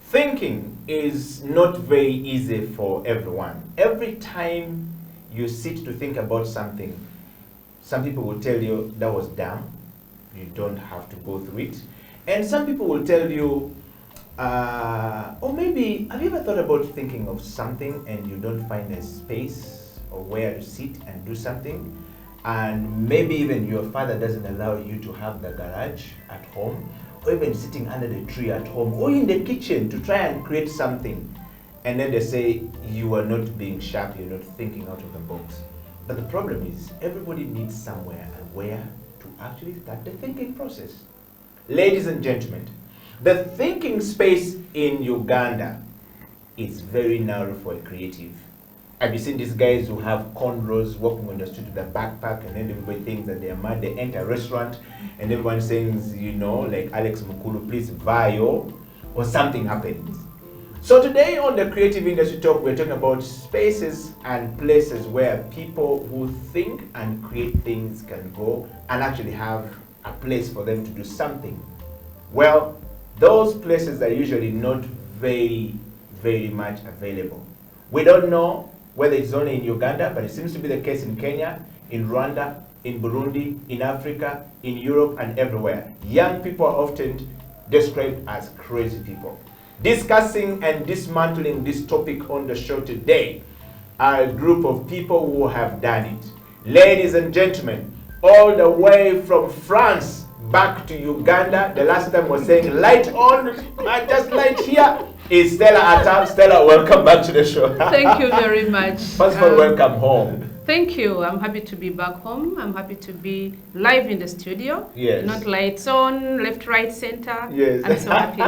Thinking is not very easy for everyone. Every time you sit to think about something, some people will tell you that was dumb, you don't have to go through it. And some people will tell you, or maybe, have you ever thought about thinking of something and you don't find a space or where to sit and do something? And maybe even your father doesn't allow you to have the garage at home, or even sitting under the tree at home, or in the kitchen to try and create something. And then they say you are not being sharp, you're not thinking out of the box. But the problem is, everybody needs somewhere and where to actually start the thinking process. Ladies and gentlemen, the thinking space in Uganda is very narrow for a creative. Have you seen these guys who have cornrows walking on the street with a backpack, and then everybody thinks that they are mad? They enter a restaurant and everyone says, you know, like Alex Mukulu, please vayo, or something happens. So today on the Creative Industry Talk, we're talking about spaces and places where people who think and create things can go and actually have a place for them to do something. Well, those places are usually not very much available. We don't know whether it's only in Uganda, but it seems to be the case in Kenya, in Rwanda, in Burundi, in Africa, in Europe, and everywhere. Young people are often described as crazy people. Discussing and dismantling this topic on the show today are a group of people who have done it. Ladies and gentlemen, all the way from France back to Uganda, the last time was saying light on, just light here, is Stella Atal. Stella, welcome back to the show. Thank you very much. First of all, welcome home. Thank you. I'm happy to be back home. I'm happy to be live in the studio. Yes. Not lights on, left, right, center. Yes. I'm so happy.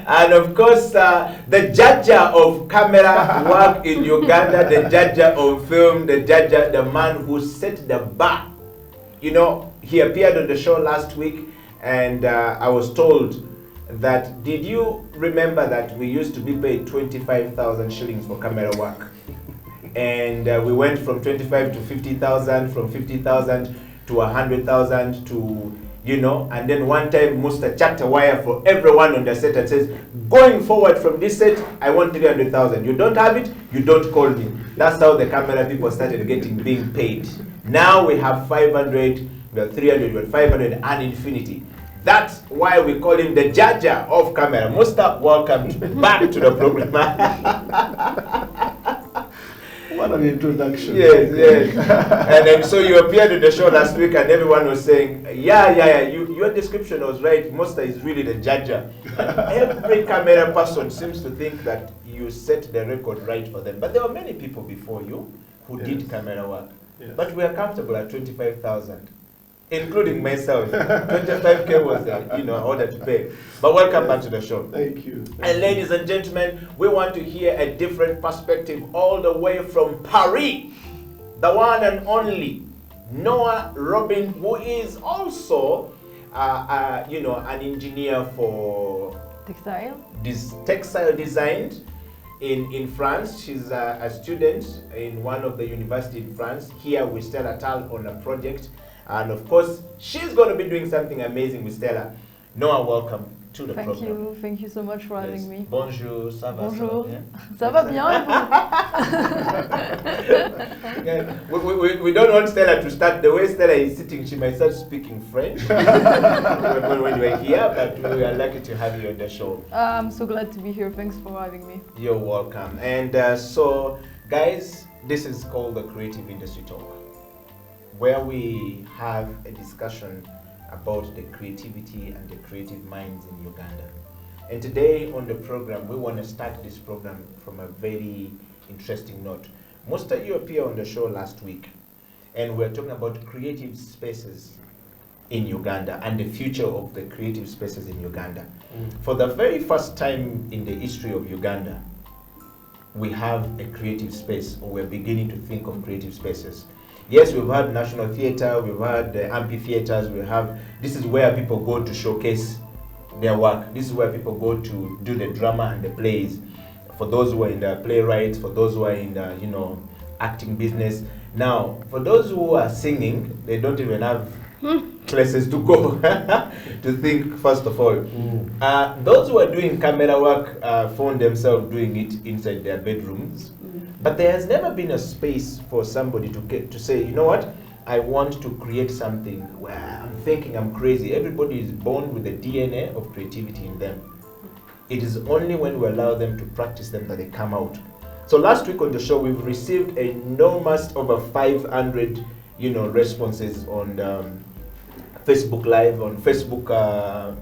And of course, the judger of camera work in Uganda, the judger of film, the judger, the man who set the bar. You know, he appeared on the show last week, and I was told that, did you remember that we used to be paid 25,000 shillings for camera work? And we went from 25 to 50,000, from 50,000 to 100,000 to, you know, and then one time Musta chucked a wire for everyone on the set and says, going forward from this set, I want 300,000. You don't have it, you don't call me. That's how the camera people started being paid. Now we have 500, we have 300, we have 500 and infinity. That's why we call him the judger of camera. Musta, welcome back to the program. What an introduction. Yes, yes. And then so you appeared on the show last week and everyone was saying, yeah, your description was right. Musta is really the judger. Every camera person seems to think that you set the record right for them. But there were many people before you who did camera work. Yes. But we are comfortable at 25,000. Including myself. 25K was, order to pay. But welcome back to the show. Thank you. And ladies and gentlemen, we want to hear a different perspective all the way from Paris. The one and only NOA Robin, who is also, an engineer for textile design in France. She's a student in one of the universities in France, here with Stella Atal on a project. And of course, she's going to be doing something amazing with Stella. Noah, welcome to the program. Thank you so much for having me. Bonjour, ça va? Bonjour. Ça va bien? We don't want Stella to start. The way Stella is sitting, she might start speaking French when we're here, but we are lucky to have you on the show. I'm so glad to be here. Thanks for having me. You're welcome. And so, guys, this is called the Creative Industry Talk, where we have a discussion about the creativity and the creative minds in Uganda. And today on the program, we want to start this program from a very interesting note. Musta, you appeared on the show last week, and we're talking about creative spaces in Uganda and the future of the creative spaces in Uganda. For the very first time in the history of Uganda, we have a creative space, or we're beginning to think of creative spaces. Yes, we've had National Theatre, we've had the amphitheaters, this is where people go to showcase their work. This is where people go to do the drama and the plays. For those who are in the playwrights, for those who are in the, acting business. Now, for those who are singing, they don't even have places to go to think first of all. Those who are doing camera work found themselves doing it inside their bedrooms, but there has never been a space for somebody to get to say, you know what, I want to create something where I'm thinking I'm crazy. Everybody is born with the DNA of creativity in them. It is only when we allow them to practice them that they come out. So last week on the show, we've received enormous over 500, responses on Facebook Live, on Facebook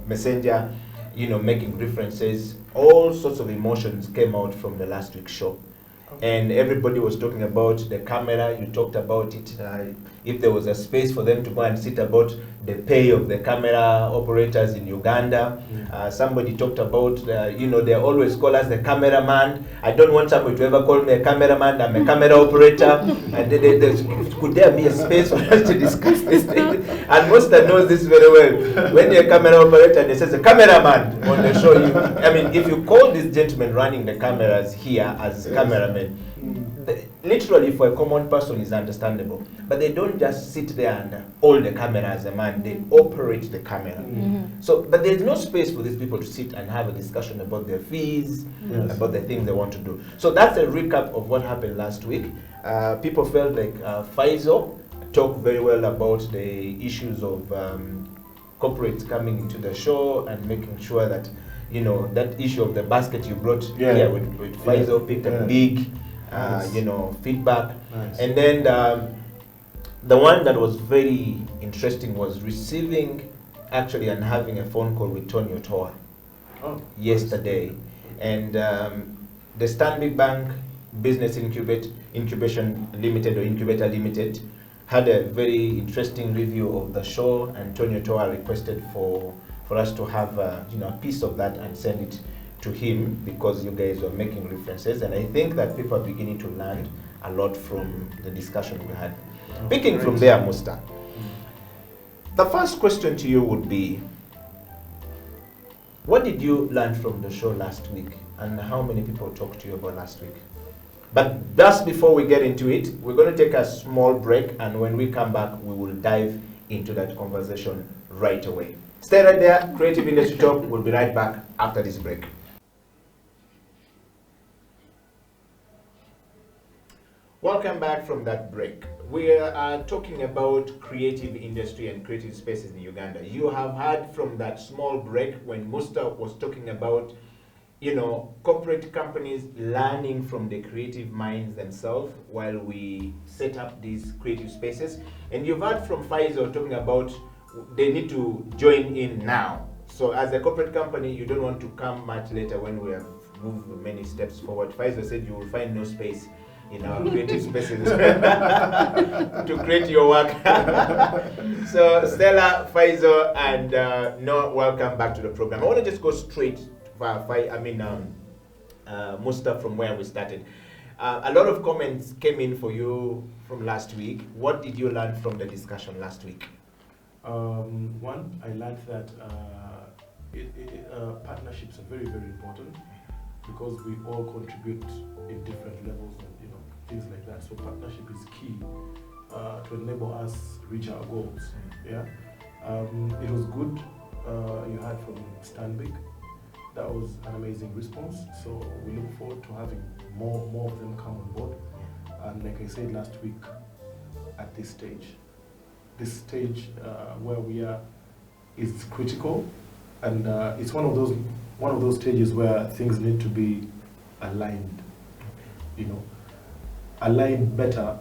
Messenger, making references. All sorts of emotions came out from the last week's show. And everybody was talking about the camera. You talked about it. If there was a space for them to go and sit about the pay of the camera operators in Uganda. Somebody talked about, they always call us the cameraman. I don't want somebody to ever call me a cameraman. I'm a camera operator. And could there be a space for us to discuss this thing? And Musta knows this very well. When you're a camera operator and it says a cameraman on the show, if you call this gentleman running the cameras here as cameraman, literally for a common person is understandable, but they don't just sit there and hold the camera as a man, they operate the camera. So, but there's no space for these people to sit and have a discussion about their fees, about the things they want to do. So that's a recap of what happened last week. People felt like Faizo talked very well about the issues of corporates coming into the show and making sure that, that issue of the basket you brought here with Faizo picked a big feedback. Nice. And then the one that was very interesting was receiving actually and having a phone call with Tony Otoa yesterday. Nice. And the Stanbic Bank Business Incubation Limited or Incubator Limited had a very interesting review of the show, and Tony Otoa requested for us to have a piece of that and send it to him because you guys were making references, and I think that people are beginning to learn a lot from the discussion we had. Picking from there, Musta, the first question to you would be, what did you learn from the show last week, and how many people talked to you about last week? But just before we get into it, we're going to take a small break, and when we come back, we will dive into that conversation right away. Stay right there, Creative Industry Talk. We'll be right back after this break. Welcome back from that break. We are talking about creative industry and creative spaces in Uganda. You have heard from that small break when Musta was talking about, corporate companies learning from the creative minds themselves while we set up these creative spaces. And you've heard from Faizo talking about they need to join in now. So as a corporate company, you don't want to come much later when we have moved many steps forward. Faizo said you will find no space in our creative spaces to create your work. So Stella, Faizo, and Noah, welcome back to the program. I want to just go straight Musta, from where we started. A lot of comments came in for you from last week. What did you learn from the discussion last week? One, I learned that partnerships are very, very important because we all contribute in different levels and things like that. So partnership is key to enable us reach our goals. Yeah, it was good. You heard from Stanbic. That was an amazing response. So we look forward to having more of them come on board. And like I said last week, at this stage where we are is critical, and it's one of those stages where things need to be aligned. Aligned better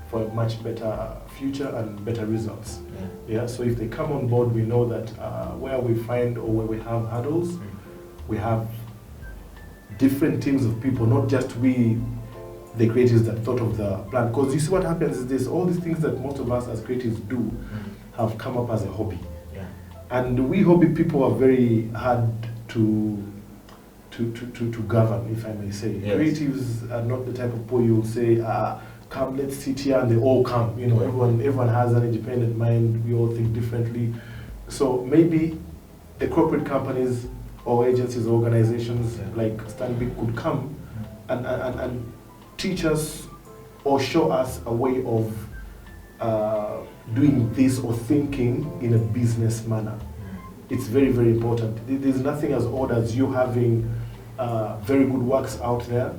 for a much better future and better results. Yeah. So if they come on board, we know that where we find or where we have hurdles, we have different teams of people, not just we, the creatives that thought of the plan. Because you see what happens is this, all these things that most of us as creatives do have come up as a hobby. Yeah. And we hobby people are very hard to govern, if I may say. Yes. Creatives are not the type of people you'll say, come, let's sit here, and they all come. Everyone has an independent mind, we all think differently. So maybe the corporate companies or agencies or organizations like Stanbic could come and teach us or show us a way of doing this or thinking in a business manner. It's very, very important. There's nothing as odd as you having very good works out there,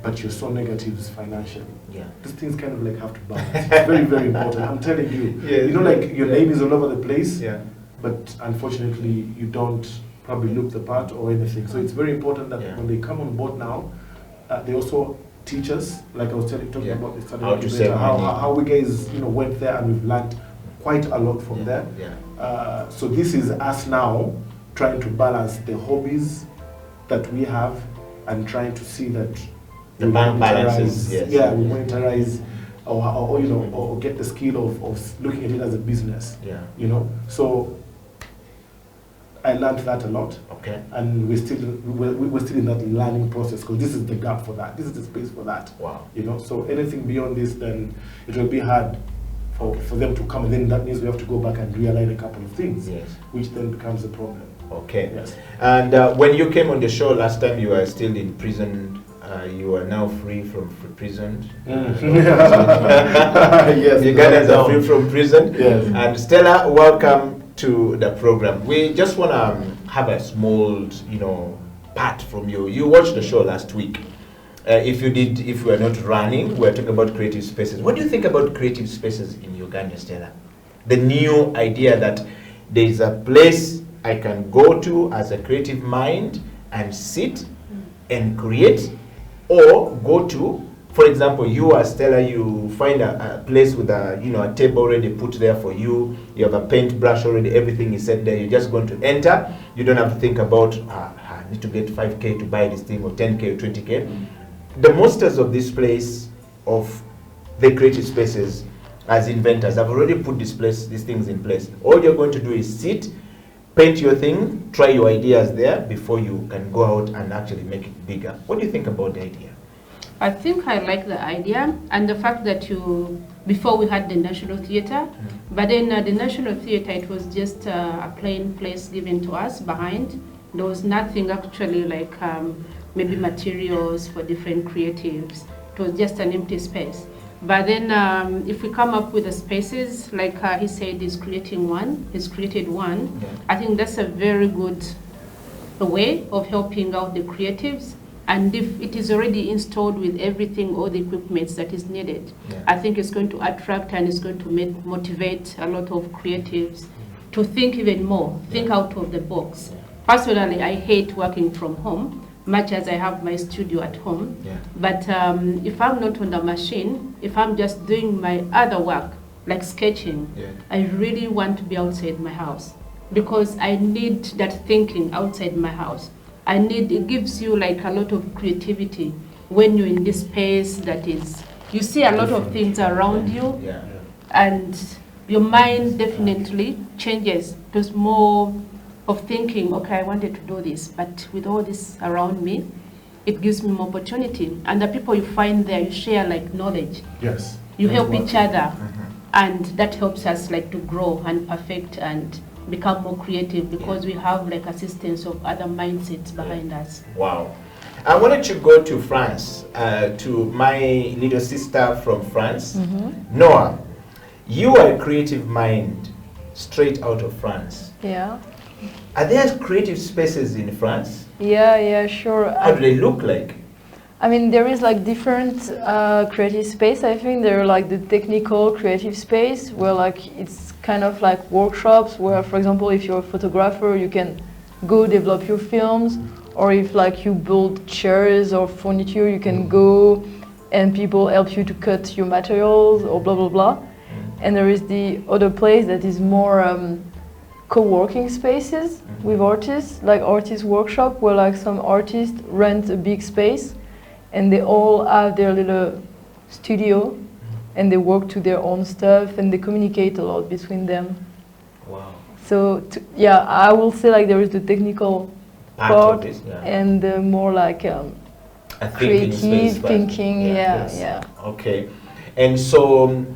but you saw negatives financially. Yeah. These things kind of like have to balance. It's very, very important. I'm telling you. Yeah, you know, like your name is all over the place, Yeah. but unfortunately you don't probably look the part or anything. So it's very important that when they come on board now, they also teach us, like I was talking about the how to save money. how we guys went there and we've learned quite a lot from there. Yeah. So this is us now trying to balance the hobbies that we have and trying to see that The bank balances, yes. Yeah, we monetize or you know, or get the skill of looking at it as a business. Yeah. You know, so I learned that a lot. Okay. And we're still in that learning process because this is the gap for that. This is the space for that. Wow. You know, so anything beyond this, then it will be hard for them to come. And then that means we have to go back and realign a couple of things, Yes. which then becomes a problem. Okay. Yes. And when you came on the show last time, you were still in prison. You are now free from prison. Yes. Ugandans are free from prison. Yes. And Stella, welcome to the program. We just want to have a small, part from you. You watched the show last week. If you were not running, we're talking about creative spaces. What do you think about creative spaces in Uganda, Stella? The new idea that there is a place I can go to as a creative mind and sit and create, or go to, for example, you as Stella, you find a place with a table already put there for you. You have a paintbrush already, everything is set there. You're just going to enter. You don't have to think about, I need to get 5K to buy this thing, or 10K or 20K. The masters of this place, of the creative spaces, as inventors, have already put these things in place. All you're going to do is sit, paint your thing, try your ideas there before you can go out and actually make it bigger. What do you think about the idea? I think I like the idea and the fact that before we had the National Theatre, but then the National Theatre, it was just a plain place given to us behind. There was nothing actually like maybe materials for different creatives. It was just an empty space. But then if we come up with the spaces, like he said, he's created one. Yeah. I think that's a very good way of helping out the creatives. And if it is already installed with everything, all the equipments that is needed, I think it's going to attract and it's going to motivate a lot of creatives to think even more, think out of the box. Personally, I hate working from home, much as I have my studio at home. Yeah. But if I'm not on the machine, if I'm just doing my other work, like sketching, I really want to be outside my house because I need that thinking outside my house. It gives you like a lot of creativity when you're in this space that is, you see a lot of things around you, and your mind definitely changes. There's more of thinking, okay, I wanted to do this, but with all this around me, it gives me more opportunity. And the people you find there, you share like knowledge. Yes. You help each other, and that helps us like to grow and perfect and become more creative because we have like assistance of other mindsets behind us. Wow. I wanted to go to France, to my little sister from France, NOA. You are a creative mind straight out of France. Yeah. Are there creative spaces in France? Yeah, sure. How do they look like? I mean, there is like different creative space. I think there are like the technical creative space where like it's kind of like workshops where, for example, if you're a photographer, you can go develop your films, or if like you build chairs or furniture, you can go and people help you to cut your materials or blah, blah, blah. And there is the other place that is more co-working spaces with artists, like artist workshop, where like some artists rent a big space and they all have their little studio and they work to their own stuff and they communicate a lot between them. Wow. So yeah, I will say like there is the technical part and the more like creative thinking. Yeah. Okay. And so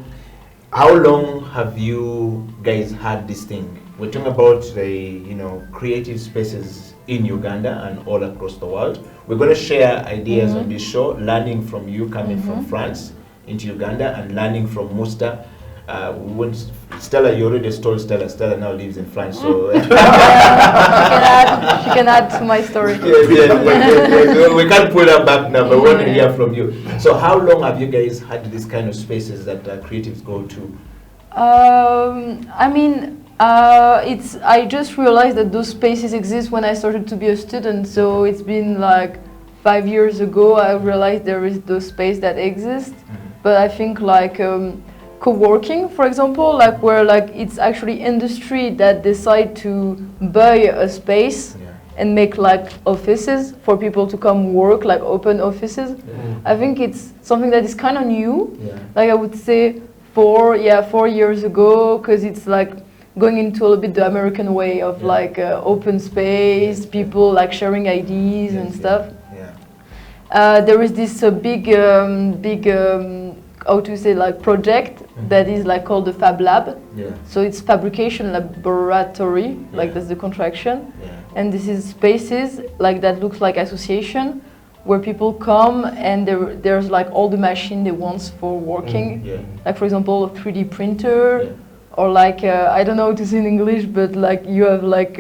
how long have you guys had this thing? We're talking about the creative spaces in Uganda and all across the world. We're going to share ideas on this show, learning from you coming from France into Uganda and learning from Musta. when Stella, you already told Stella. Stella now lives in France, so she can add to my story. Yes, we can't pull her back now, but we want to hear from you. So, how long have you guys had this kind of spaces that creatives go to? I mean, I just realized that those spaces exist when I started to be a student. So it's been like 5 years ago. I realized there is those space that exist. But I think like co-working, for example, like where like it's actually industry that decide to buy a space and make like offices for people to come work, like open offices. I think it's something that is kind of new. Like I would say 4 years ago, because it's like going into a little bit the American way of like open space, people like sharing ideas and stuff. There is this big how to say, like project that is like called the Fab Lab. So it's fabrication laboratory, like that's the contraction. And this is spaces like that looks like association where people come and there's like all the machine they want for working. Like for example, a 3D printer or like, I don't know how to say in English, but like you have like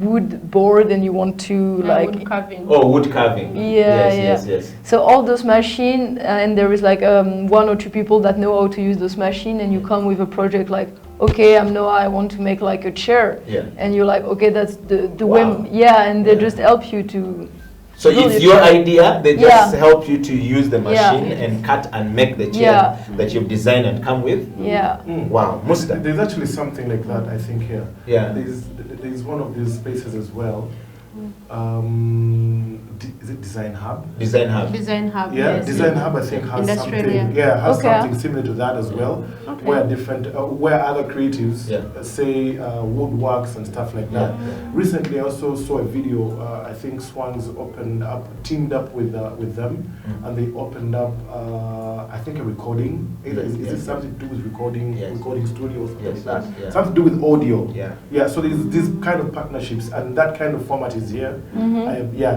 wood board and you want to like wood carving. Oh, wood carving. Yes. So all those machines, and there is like 1 or 2 people that know how to use those machines, and you come with a project like, okay, I'm NOA, I want to make like a chair, and you're like, okay, that's the way, and they just help you to. So it's your idea, they just help you to use the machine and cut and make the chair that you've designed and come with? Wow, Mustaque. There's actually something like that, I think, here. There's one of these spaces as well. Is it Design Hub? Design Hub. Design Hub, yes. Design Hub, I think, has something, something similar to that as well, where different, where other creatives, say woodworks and stuff like that. Recently, I also saw a video. I think Swans teamed up with them, and they opened up, I think, a recording. Is it something to do with recording studio or something like that? Something to do with audio. So there's this kind of partnerships, and that kind of format is here.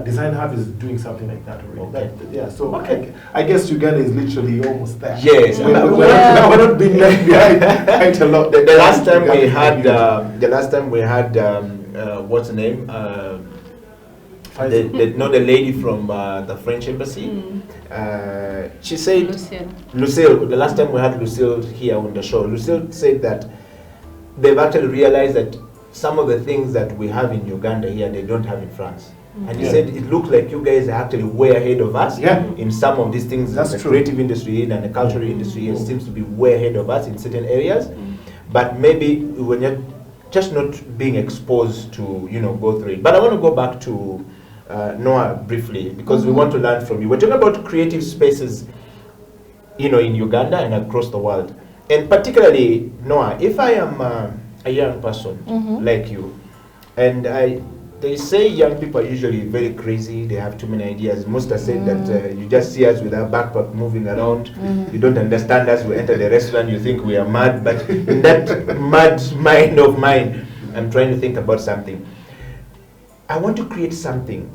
Design Hub is doing something like that already. I guess Uganda is literally almost there. Yes, we're not being left behind quite a lot. The last time we had, what's the name? The lady from the French embassy. She said, Lucille. The last time we had Lucille here on the show, Lucille said that they've actually realized that some of the things that we have in Uganda here, they don't have in France. And he said it looks like you guys are actually way ahead of us in some of these things. That's the true. Creative industry and the cultural industry seems to be way ahead of us in certain areas. But maybe when you're just not being exposed to, go through it. But I want to go back to NOA briefly, because we want to learn from you. We're talking about creative spaces, in Uganda and across the world. And particularly, NOA, if I am a young person like you, and they say young people are usually very crazy, they have too many ideas. Mustaque said that you just see us with our backpack moving around, you don't understand us, we enter the restaurant, you think we are mad, but in that mad mind of mine, I'm trying to think about something. I want to create something,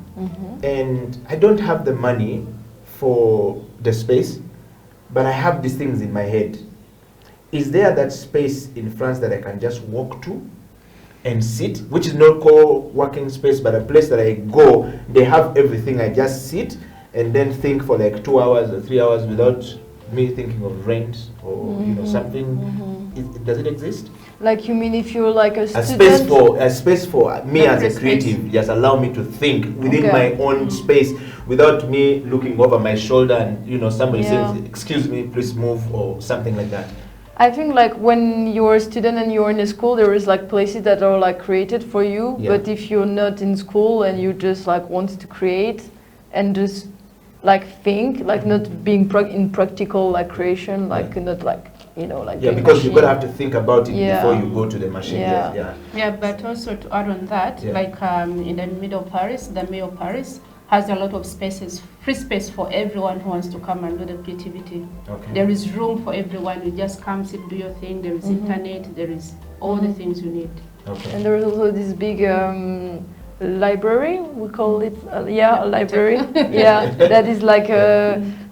and I don't have the money for the space, but I have these things in my head. Is there that space in France that I can just walk to and sit, which is not called working space, but a place that I go, they have everything, I just sit and then think for like 2 hours or 3 hours without me thinking of rent or something? Does it exist? Like, you mean if you're like a student? A space for me as a creative, just allow me to think within my own space without me looking over my shoulder and somebody says, excuse me, please move, or something like that. I think like when you're a student and you're in a school, there is like places that are like created for you. But if you're not in school and you just like want to create and just like think, like not being in practical like creation, like not like like because you're gonna have to think about it before you go to the machine. But also to add on that, like in the middle of Paris, the mayor of Paris has a lot of spaces, free space for everyone who wants to come and do the creativity. There is room for everyone. You just come, sit, do your thing. There is internet. There is all the things you need. And there is also this big library. We call it a library. That is like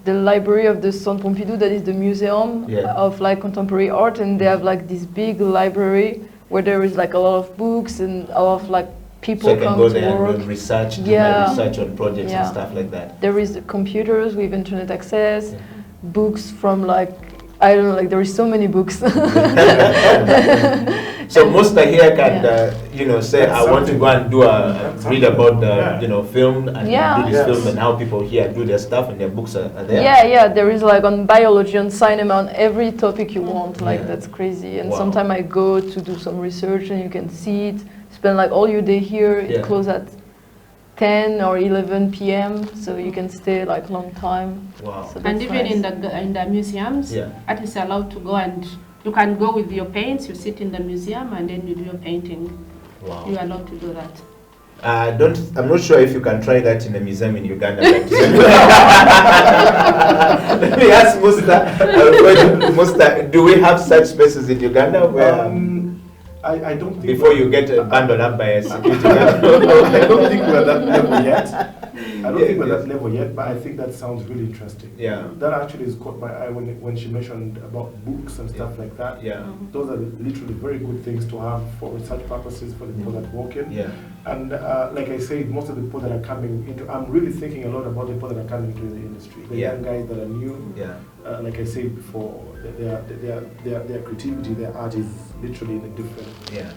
the library of the Centre Pompidou, that is the museum of like contemporary art, and they have like this big library where there is like a lot of books and a lot of like people so I can come go to there work. and research, do my research on projects and stuff like that. There is computers with internet access, books from like, I don't know, like there is so many books. So Mustaque here can, you know, say I want to go and do read about the, you know, film and do this film and how people here do their stuff and their books are there. Yeah, there is like on biology, on cinema, on every topic you want. Like that's crazy. And sometimes I go to do some research and you can see it. Spend like all your day here. It closes at 10 or 11 p.m. so you can stay like long time. Wow. So and even in the museums, artists are allowed to go and you can go with your paints, you sit in the museum and then you do your painting. Wow. You are allowed to do that. I'm not sure if you can try that in a museum in Uganda. Let me ask Mustaque, do we have such spaces in Uganda where I don't think before you get bundled up by a security guard? I don't think we're at that level yet. I don't think we're at that level yet, but I think that sounds really interesting. Yeah. That actually has caught my eye when she mentioned about books and stuff like that. Yeah. Those are literally very good things to have for research purposes for the people that work in. Yeah. And like I said, most of the people that are coming into, I'm really thinking a lot about the people that are coming into the industry. The young guys that are new. Yeah. Like I said before, their creativity, their art is literally in a different,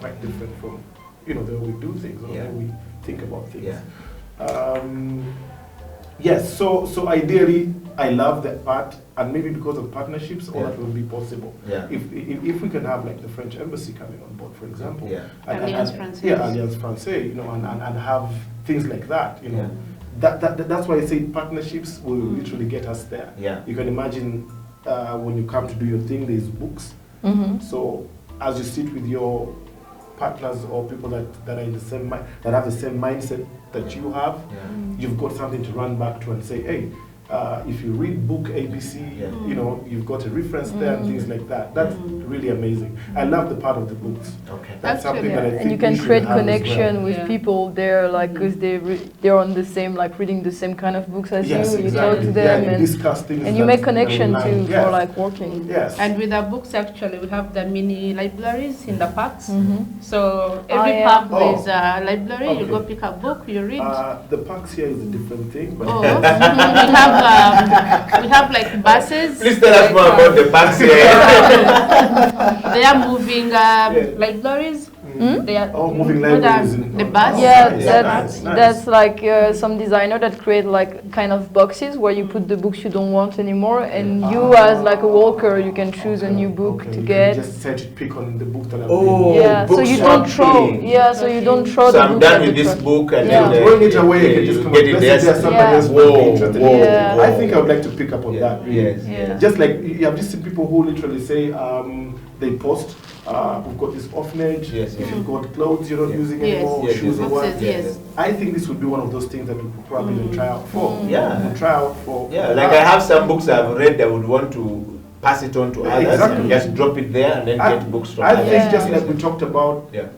quite different from, you know, the way we do things or the way we think about things. Yeah. Yes, so ideally, I love that part, and maybe because of partnerships, all that will be possible. Yeah. If we can have like the French embassy coming on board, for example, Alliance Française, Alliance Française, you know, and have things like that, you know, that's why I say partnerships will literally get us there. Yeah. You can imagine when you come to do your thing, there's books. So as you sit with your partners or people that are in the same that have the same mindset that you have, you've got something to run back to and say, hey, if you read book ABC, you know, you've got a reference there and things like that. That's really amazing. I love the part of the books. Okay, that's something that I think and you can create connection with people there, like because they're on the same, like reading the same kind of books as you. You talk to them and discuss things, and you make connection too for like working. Yes. And with our books, actually, we have the mini libraries in the parks. So every park there's a library. You go pick a book, you read. The parks here is a different thing, but we have like buses. Please tell us more about the parks here. They are moving libraries. They are moving libraries. The bus. Yeah, that's like some designer that create like kind of boxes where you put the books you don't want anymore, and you as like a walker, you can choose a new book to get. You just set it, pick on the book that so you don't throw. Yeah, so you don't throw the book. So I'm done with this book and then throwing it away, you can just come get it there. Somebody else will be interested in it. I think I would like to pick up on that. Really. Just like you have just seen people who literally say they post. We've got this orphanage. If you've got clothes you're not using anymore, shoes or what. I think this would be one of those things that we could probably try out for. Try out for. Like I have some books I've read that would want to pass it on to others and just drop it there and then get books from others. I think just like we talked about the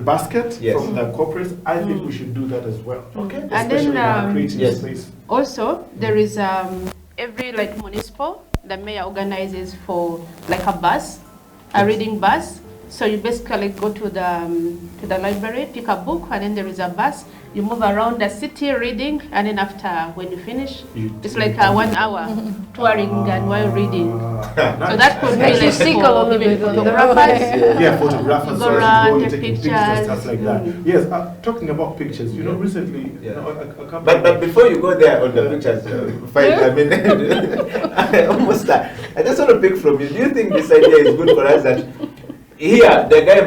basket from the corporates, I think we should do that as well. Okay. And then creating space. Also there is every like municipal, the mayor organizes for like a bus, a reading bus. So you basically go to the library, pick a book, and then there is a bus. You move around the city reading, and then after when you finish, it's like 1 hour touring and while reading. So that could be like for even photographers. Photographers. Go around, take pictures, pictures. stuff like that. Yes, talking about pictures, you know, recently. But before you go there on the pictures, I mean, I just want to pick from you. Do you think this idea is good for us that here the guy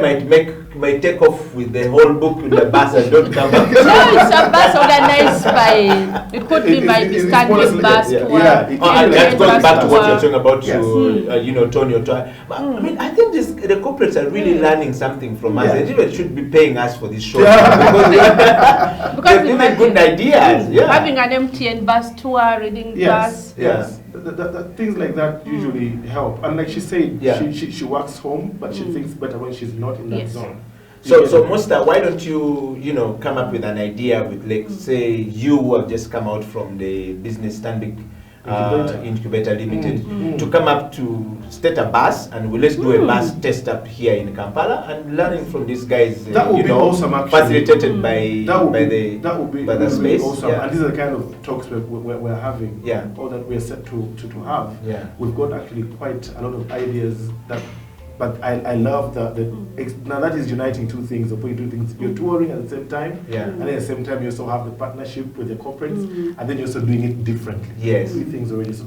might take off with the whole book in the bus and don't come back? No, it's a bus organized by, it could be by the standing bus tour. That goes back to what you're talking about, you know, Tonio. But I mean, I think the corporates are really learning something from us. They should be paying us for this show because they're giving good ideas. Having an MTN bus tour, reading bus. Yes. Things like that usually help. And like she said, she works home, but she thinks better when she's not in that zone. So Musta, why don't you, come up with an idea with, like, say, you who have just come out from the business Stanbic Incubator Limited, to come up to state a bus, and let's do a bus test up here in Kampala, and learning from these guys, that would be awesome, actually. Facilitated by the space. Awesome. Yeah. And these are the kind of talks we're having, yeah, or that we're set to have. Yeah. We've got actually quite a lot of ideas that. But I love now that is uniting two things, or putting two things. You're touring at the same time, and at the same time you also have the partnership with the corporates, and then you're also doing it differently. Yes. Three things already. So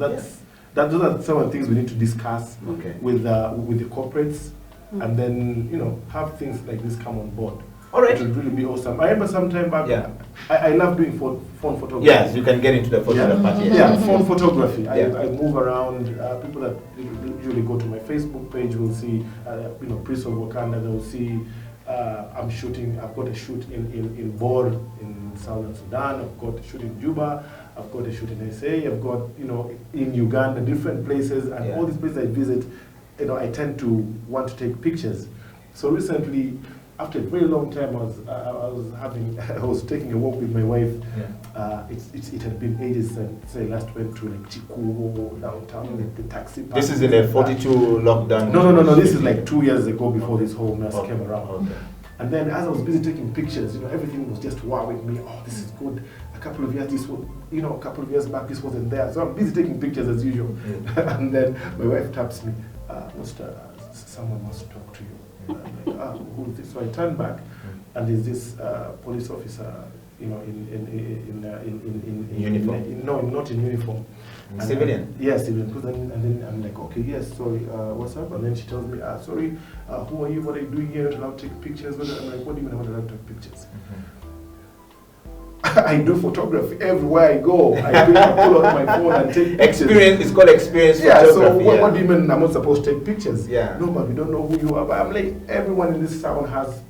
those are some of the things we need to discuss with the corporates, and then have things like this come on board. All right. It would really be awesome. I remember some time back. I love doing phone photography. Yes, you can get into the photography part. Yeah, phone photography. I move around. People that usually go to my Facebook page will see, Prince of Wakanda. They'll see I'm shooting. I've got a shoot in Bor in Southern Sudan. I've got a shoot in Juba. I've got a shoot in SA. I've got in Uganda, different places, and all these places I visit. I tend to want to take pictures. So recently, after a very long time, I was taking a walk with my wife. It had been ages since I last went to like Chiku downtown, the taxi park. This is in a 42 lockdown. No. This is like 2 years ago, before this whole mess came around. Okay. And then as I was busy taking pictures, everything was just wowing me. Oh, this is good. A couple of years, this was, a couple of years back, this wasn't there. So I'm busy taking pictures as usual. And then my wife taps me, someone wants to talk to you. I'm like, who is this? So I turn back, and there's this police officer, in uniform. No, not in uniform. Civilian. Yes, civilian. And then I'm like, okay, yes, sorry, what's up? And then she tells me, sorry, who are you? What are you doing here? You're allowed to take pictures. I'm like, what do you mean I'm not allowed to take pictures? I do photography everywhere I go. I pull out my phone and take pictures. It's called experience photography. So what do you mean I'm not supposed to take pictures? Yeah. No, but we don't know who you are. But I'm like, everyone in this town has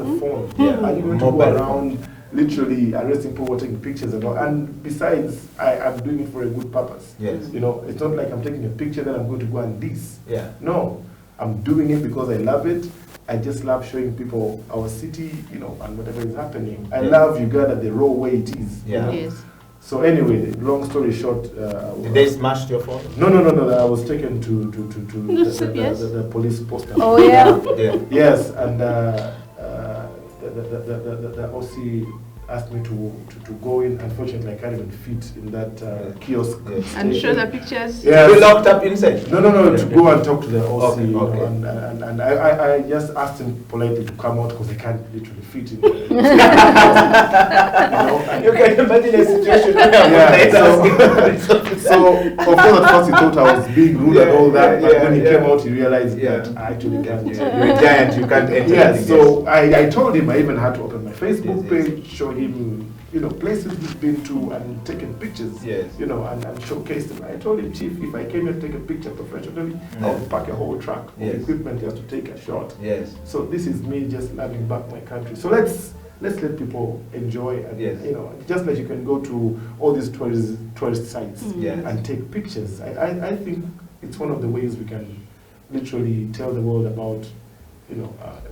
a phone. Yeah. Are you going to go around literally arresting people taking pictures and all? And besides, I'm doing it for a good purpose. Yes. It's not like I'm taking a picture then I'm going to go and diss. Yeah. No, I'm doing it because I love it. I just love showing people our city, and whatever is happening. I love Uganda the raw way it is. Yeah. Yes. So anyway, long story short. Did they smash your phone? No. I was taken to the police post. Oh yeah. Yes, and the OC asked me to go in. Unfortunately, I can't even fit in that kiosk. Yes. And show the pictures? Yeah. You locked up inside? No, to go and talk to the OC. Okay. And I just asked him politely to come out because I can't literally fit in. You can imagine a situation so of course at first he thought I was being rude and all that, but when he came out he realized that I actually can't. You're a giant, you can't enter. Yes, so I told him I even had to open my Facebook page, show him places we've been to and taken pictures, and showcase them. I told him, Chief, if I came here to take a picture professionally, I would pack a whole truck of equipment just to take a shot. Yes. So this is me just loving back my country. So let's let people enjoy, and just like you can go to all these tourist sites and take pictures. I think it's one of the ways we can literally tell the world about,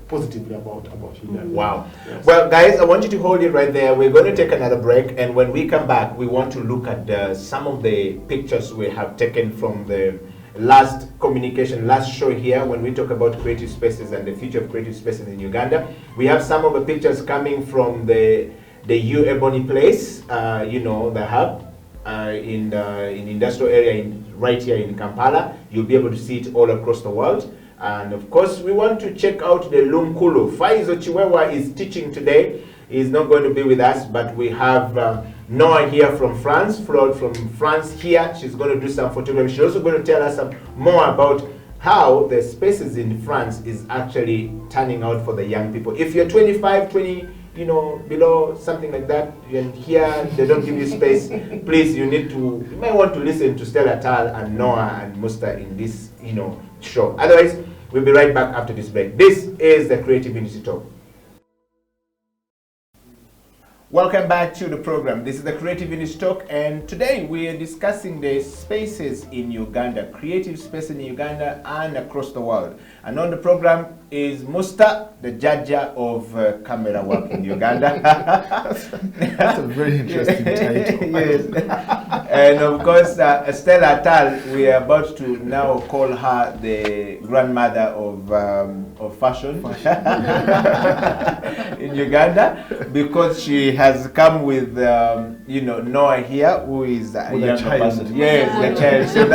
positively about Uganda. Wow. Yes. Well, guys, I want you to hold it right there. We're going to take another break, and when we come back, we want to look at some of the pictures we have taken from the last show here when we talk about creative spaces and the future of creative spaces in Uganda. We have some of the pictures coming from the U Ebony place, the hub in industrial area right here in Kampala. You'll be able to see it all across the world. And of course, we want to check out the Lumkulu. Faizo Chiwewa is teaching today. He's not going to be with us, but we have NOA here from France, Flor from France here. She's going to do some photography. She's also going to tell us some more about how the spaces in France is actually turning out for the young people. If you're 25, 20, below, something like that, and here they don't give you space, please, you might want to listen to Stella Atal and NOA and Musta in this, show. Otherwise, we'll be right back after this break. This is the Creative Unity Talk. Welcome back to the program. This is the Creative Industry Talk, and today we are discussing the spaces in Uganda, creative space in Uganda and across the world. And on the program is Musta, the judge of camera work in Uganda. That's a very interesting title. Yes. And of course, Stella Atal, we are about to now call her the grandmother of fashion in Uganda, because she has come with, NOA here, who is a With a younger child. person. Yes, the child. So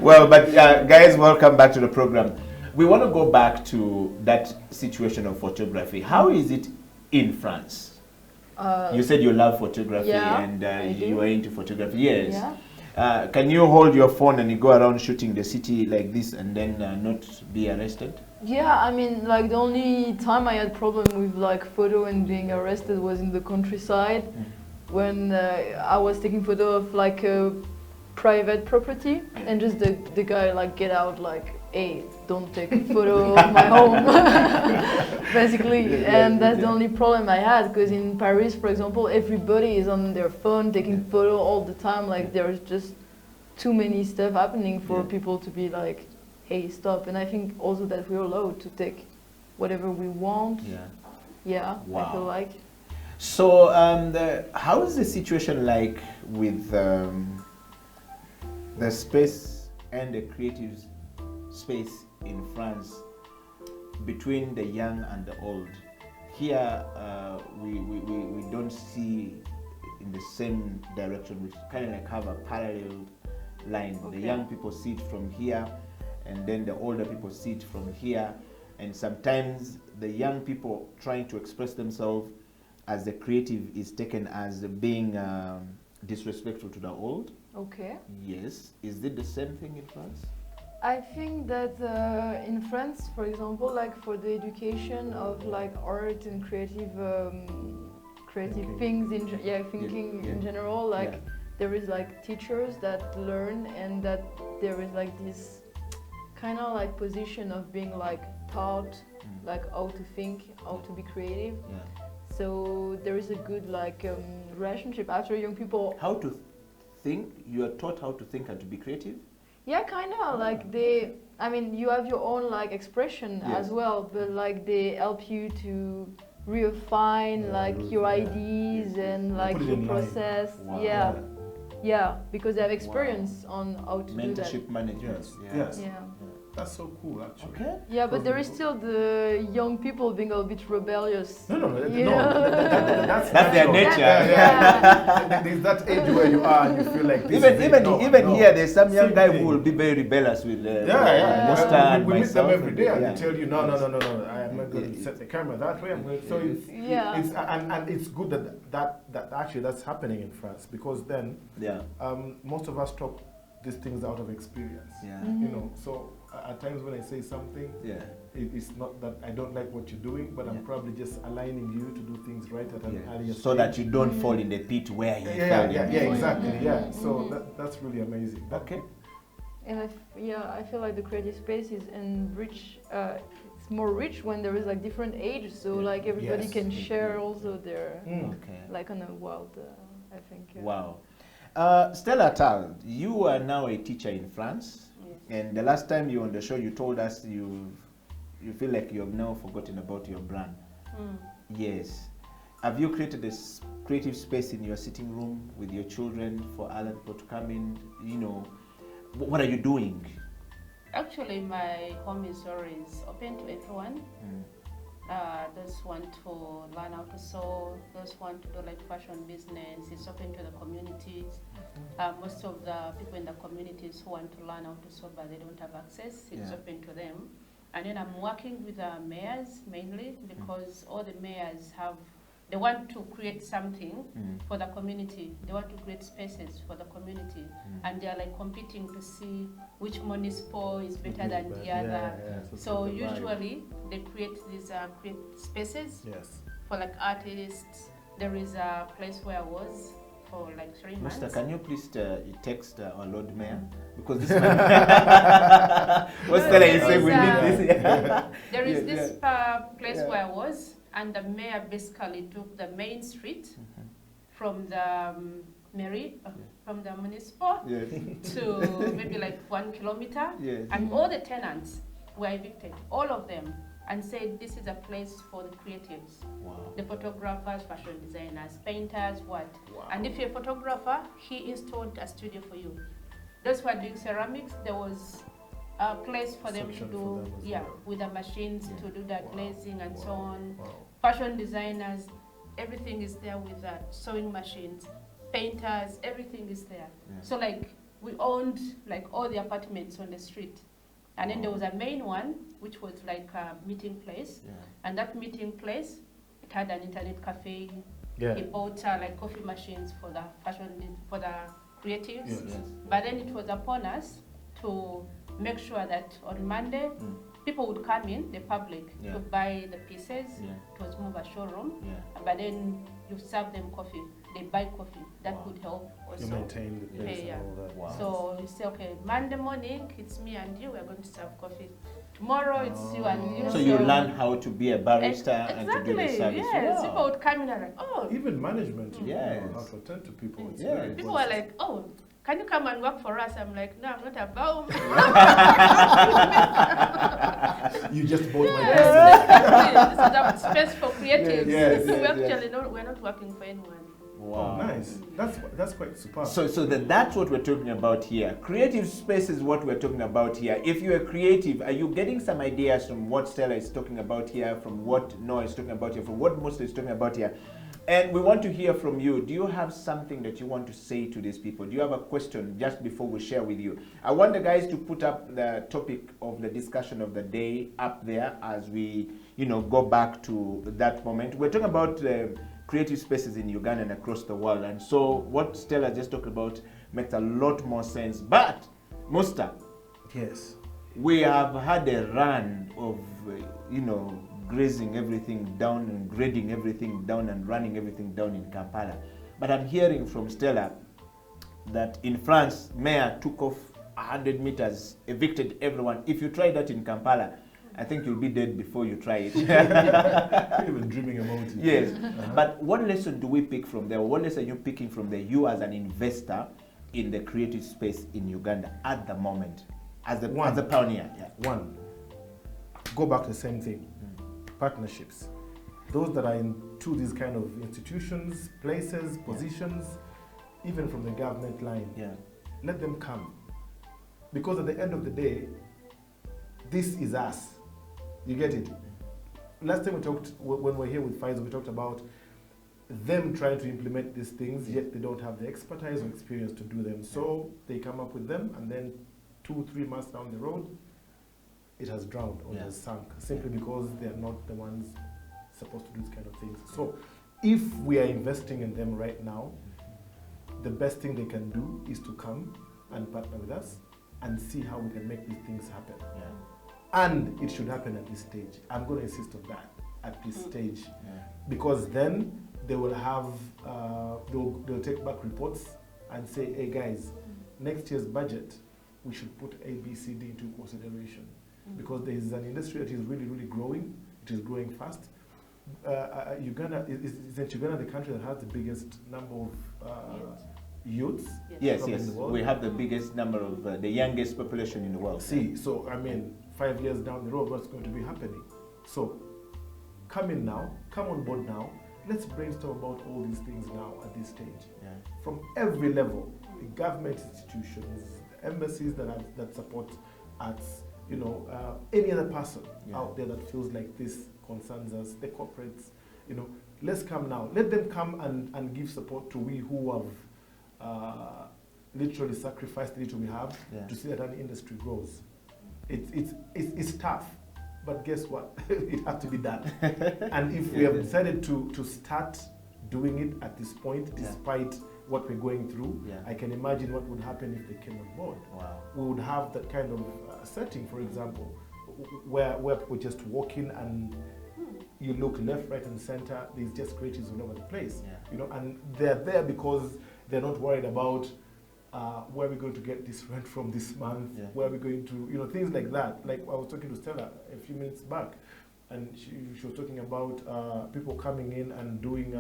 well, but guys, welcome back to the program. We want to go back to that situation of photography. How is it in France? You said you love photography, yeah, and I do. you are into photography. Yes. Yeah. Can you hold your phone and you go around shooting the city like this and then not be arrested? Yeah, I mean, like the only time I had problem with like photo and being arrested was in the countryside, when I was taking photo of like a private property, and just the guy like get out like, hey, don't take a photo of my home, basically. And that's the only problem I had, because in Paris, for example, everybody is on their phone taking photo all the time. Like there's just too many stuff happening for people to be like, hey, stop. And I think also that we're allowed to take whatever we want. Yeah, Wow. I feel like. So how is the situation like with the space and the creative space in France between the young and the old? Here we don't see in the same direction. We kind of like have a parallel line. Okay. The young people see it from here, and then the older people see it from here, and sometimes the young people trying to express themselves as the creative is taken as being disrespectful to the old. Okay. Yes. Is it the same thing in France? I think that in France, for example, like for the education of like art and creative things in thinking in general, like there is like teachers that learn, and that there is like this kind of like position of being like taught like how to think, how to be creative. So there is a good like relationship after young people. How to think? You are taught how to think and to be creative? Yeah, kind of like I mean, you have your own like expression as well, but like they help you to refine like your ideas and like your process. Wow. Yeah, because they have experience on how to do that. Mentorship management. Yes. Yeah. That's so cool, actually. Okay. Yeah, but there is still the young people being a bit rebellious. No, Yeah. that's their natural. nature. Yeah. There's that age where you are and you feel like this Even here, there's some young Same guy thing. who will be very rebellious with Musta and we meet them myself. every day, and Yeah. they tell you, no, I am not going to set the camera that way. I'm going to, so it's and it's good that actually that's happening in France, because then most of us talk these things out of experience. You know, so at times when I say something, it's not that I don't like what you're doing, but I'm probably just aligning you to do things right at an earlier so stage. that you don't fall in the pit where he fell in. Exactly. So that's really amazing. Okay. And I feel like the creative space is enrich. It's more rich when there is like different ages, so like everybody can share also their like on a wild. I think. Wow. Stella Atal, you are now a teacher in France. And the last time you were on the show, you told us you feel like you have now forgotten about your brand. Yes. Have you created this creative space in your sitting room with your children for other people to come in? You know, what are you doing? Actually, my home is always open to everyone. Those want to learn how to sew, those want to do like fashion business, it's open to the communities. Most of the people in the communities who want to learn how to sew but they don't have access, it's open to them. And then I'm working with the mayors mainly, because all the mayors they want to create something for the community. They want to create spaces for the community. And they are like competing to see which municipal is better than the other. So usually they create these create spaces for like artists. There is a place where I was for like 3 months. Mr. Can you please text our Lord Mayor? Because this man, what's Stella is saying, we need this. There is this place where I was, and the mayor basically took the main street from the from the municipal to maybe like 1 kilometer, and all the tenants were evicted, all of them, and said this is a place for the creatives, the photographers, fashion designers, painters, what. And if you're a photographer, he installed a studio for you. Those who are doing ceramics, there was a place for them to do, with the machines to do the glazing and so on. Fashion designers, everything is there with that, sewing machines, painters, everything is there. So like we owned like all the apartments on the street. And then there was a main one, which was like a meeting place. And that meeting place, it had an internet cafe. He bought like coffee machines for the fashion, for the creatives. But then it was upon us to make sure that on Monday, people would come in, the public, to buy the pieces. It was more of a showroom. But then you serve them coffee. They buy coffee. That would help also. You maintain the place and all that. So you say, okay, Monday morning, it's me and you, we're going to serve coffee. Tomorrow, it's you and you. So you learn how to be a barista and to do the service. Yes, people would come in and like, oh. Even management, you know, how to attend to people. People were like, oh, can you come and work for us? I'm like, no, I'm not about. You just bought my business. This is a space for creatives. We're not working for anyone. Oh, nice. That's quite superb. So that's what we're talking about here. Creative space is what we're talking about here. If you're creative, are you getting some ideas from what Stella is talking about here, from what NOA is talking about here, from what Mustaque is talking about here? And we want to hear from you. Do you have something that you want to say to these people? Do you have a question just before we share with you? I want the guys to put up the topic of the discussion of the day up there as we, go back to that moment. We're talking about creative spaces in Uganda and across the world. And so what Stella just talked about makes a lot more sense. But, Musta, yes, we have had a run of, grazing everything down and grading everything down and running everything down in Kampala. But I'm hearing from Stella that in France, mayor took off 100 meters, evicted everyone. If you try that in Kampala, I think you'll be dead before you try it. Even dreaming about it. Yes. But what lesson do we pick from there? What lesson are you picking from there, you as an investor in the creative space in Uganda at the moment, as a pioneer? One, go back to the same thing. Partnerships. Those that are into these kind of institutions, places, positions, even from the government line, let them come. Because at the end of the day, this is us. You get it? Last time we talked, when we were here with Pfizer, we talked about them trying to implement these things, yet they don't have the expertise or experience to do them. So they come up with them, and then 2-3 months down the road, it has drowned or it has sunk, simply because they are not the ones supposed to do these kind of things. So if we are investing in them right now, the best thing they can do is to come and partner with us and see how we can make these things happen. And it should happen at this stage. I'm going to insist on that, at this stage. Because then they will have, they'll take back reports and say, hey guys, next year's budget, we should put A, B, C, D into consideration. Because there is an industry that is really, really growing. It is growing fast. Uganda is Uganda the country that has the biggest number of youths? Yes. We have the biggest number of the youngest population in the world. So I mean, 5 years down the road, what's going to be happening? So come in now, come on board now. Let's brainstorm about all these things now at this stage. From every level, the government institutions, the embassies that support arts, any other person out there that feels like this concerns us, the corporates, let's come now. Let them come and give support to we who have literally sacrificed the little we have to see that an industry grows. It's tough, but guess what? It has to be done. And if we have decided to start doing it at this point, despite what we're going through, I can imagine what would happen if they came on board. We would have that kind of setting, for example, where people just walk in and you look left, right, and center. There's just creatives all over the place, and they're there because they're not worried about where we're going to get this rent from this month, where we're going to, things like that. Like I was talking to Stella a few minutes back. and she was talking about people coming in and doing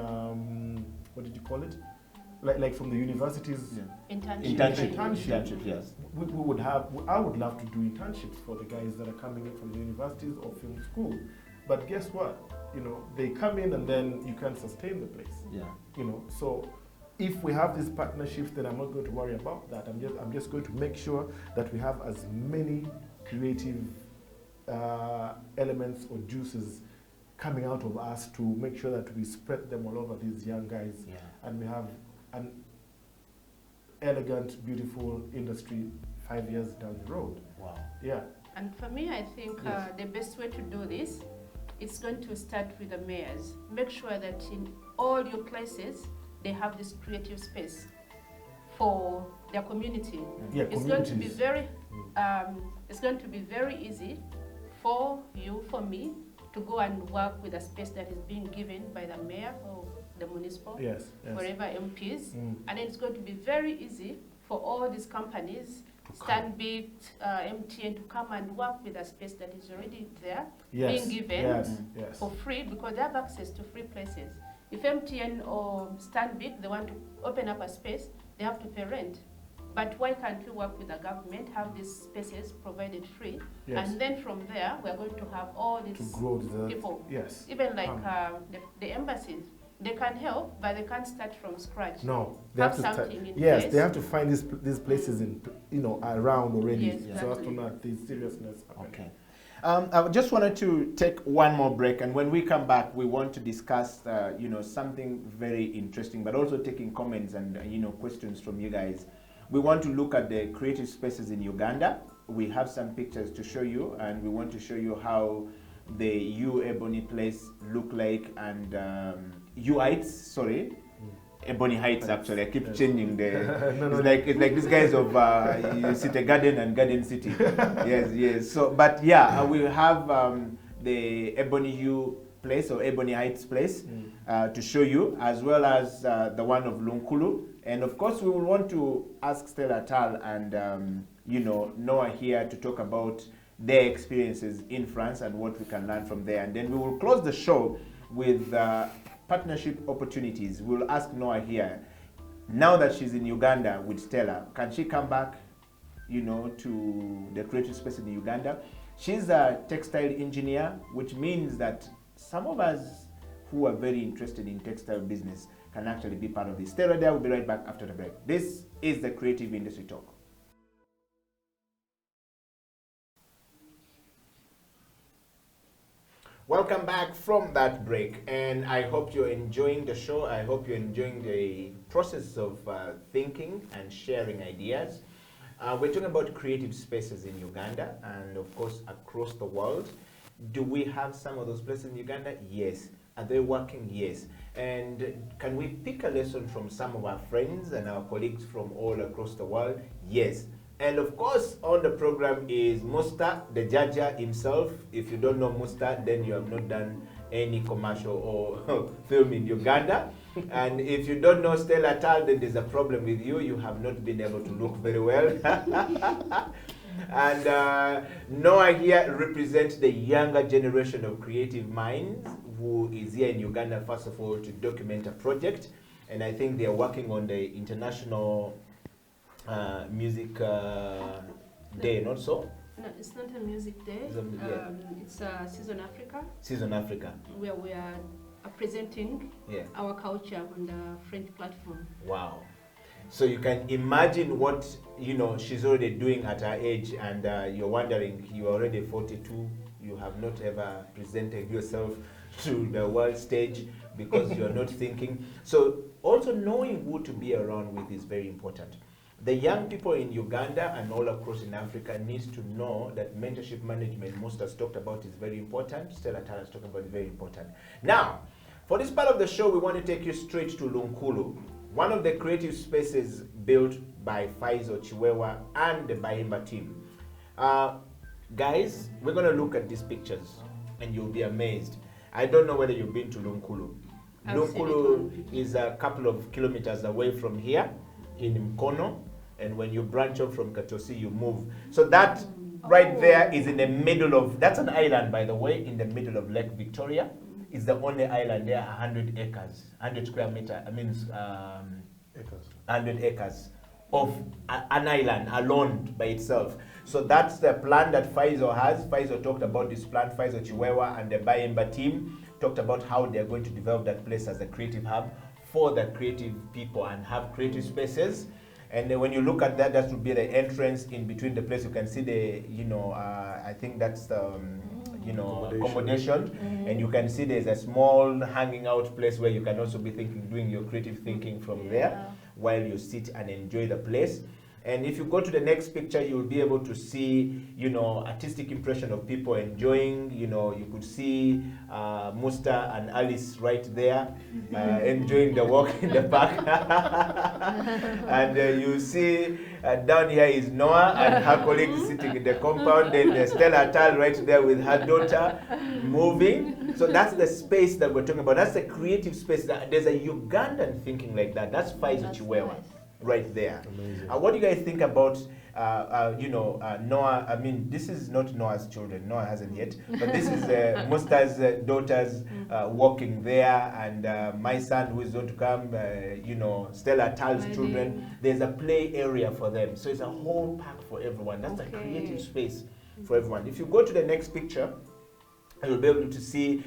what did you call it? Like from the universities. Yeah. Internship. Yes. We would have. I would love to do internships for the guys that are coming in from the universities or film school. But guess what? You know, they come in and then you can't sustain the place. Yeah. You know, so if we have these partnerships, then I'm not going to worry about that. I'm just going to make sure that we have as many creative elements or juices coming out of us to make sure that we spread them all over these young guys, and we have an elegant, beautiful industry 5 years down the road. Wow. Yeah. And for me, I think Yes. the best way to do this, it's going to start with the mayors. Make sure that in all your places, they have this creative space for their community. Yeah, It's going to be very, it's going to be very easy for you, for me, to go and work with a space that is being given by the mayor or the municipal, Yes. wherever MPs, Mm. and then it's going to be very easy for all these companies, Stanbic, MTN, to come and work with a space that is already there, Yes. being given Yes. for free, because they have access to free places. If MTN or Stanbic, they want to open up a space, they have to pay rent. But why can't we work with the government, have these spaces provided free, Yes. and then from there, we're going to have all these To grow the people. Yes. Even like the embassies, they can help, but they can't start from scratch. No, they Have have to start. something in Yes, place. they have to find these places in around already, Yes, so as exactly. to not the seriousness. Okay. I just wanted to take one more break, and when we come back, we want to discuss, something very interesting, but also taking comments and questions from you guys. We want to look at the creative spaces in Uganda. We have some pictures to show you, and we want to show you how the U Ebony place look like, and U Heights, sorry. Ebony Heights, actually. I keep changing the. It's like these guys of City Garden and Garden City. Yes. So, but yeah, we have the Ebony U place or Ebony Heights place to show you, as well as the one of Lunkulu. And of course, we will want to ask Stella Atal and NOA here to talk about their experiences in France and what we can learn from there. And then we will close the show with partnership opportunities. We'll ask NOA here, now that she's in Uganda with Stella, can she come back, to the creative space in Uganda? She's a textile engineer, which means that some of us who are very interested in textile business can actually be part of this. Stella there, we'll be right back after the break. This is the Creative Industry Talk. Welcome back from that break, and I hope you're enjoying the show. I hope you're enjoying the process of thinking and sharing ideas. We're talking about creative spaces in Uganda and, of course, across the world. Do we have some of those places in Uganda? Yes. Are they working? Yes. And can we pick a lesson from some of our friends and our colleagues from all across the world? Yes. And of course, on the program is Mustaque, the Jaja himself. If you don't know Mustaque, then you have not done any commercial or film in Uganda. And if you don't know Stella Atal, then there's a problem with you. You have not been able to look very well. And NOA here represents the younger generation of creative minds who is here in Uganda, first of all, to document a project. And I think they are working on the international music day, not so? No, it's not a music day. It's Season Africa. Season Africa. Where we are presenting Yeah. our culture on the French platform. Wow. So you can imagine what, she's already doing at her age, and you're wondering, you're already 42, you have not ever presented yourself to the world stage because you're not thinking. So also knowing who to be around with is very important. The young people in Uganda and all across in Africa needs to know that mentorship management, most has talked about, is very important. Stella Atal has talked about is very important. Now, for this part of the show, we want to take you straight to Lunkulu, one of the creative spaces built by Faizo Chiwewa and the Bahimba team. Guys, we're going to look at these pictures and you'll be amazed. I don't know whether you've been to Lunkulu. Lunkulu is a couple of kilometers away from here in Mkono, and when you branch off from Katosi, you move. So that right there is in the middle of, that's an island, by the way, in the middle of Lake Victoria. It's the only island there, 100 acres, 100 square meter, I mean, Acres. 100 acres of an island alone by itself. So that's the plan that Pfizer has. Pfizer talked about this plan. Pfizer Chiwewa and the Bayemba team talked about how they're going to develop that place as a creative hub for the creative people and have creative spaces. And then when you look at that, that would be the entrance in between the place. You can see the, I think that's the, accommodation. And you can see there's a small hanging out place where you can also be doing your creative thinking from there while you sit and enjoy the place. And if you go to the next picture, you'll be able to see, artistic impression of people enjoying. You could see Musta and Alice right there enjoying the walk in the park. And you see down here is NOA and her colleagues sitting in the compound. Then Stella Atal right there with her daughter moving. So that's the space that we're talking about. That's the creative space. There's a Ugandan thinking like that. That's Pfizer Chiwewa. Nice. Right there. What do you guys think about, NOA? I mean, this is not Noah's children. Noah hasn't yet. But this is Musta's daughters walking there. And my son who is going to come, Stella Atal's children. There's a play area for them. So it's a whole park for everyone. That's a creative space for everyone. If you go to the next picture, you'll be able to see,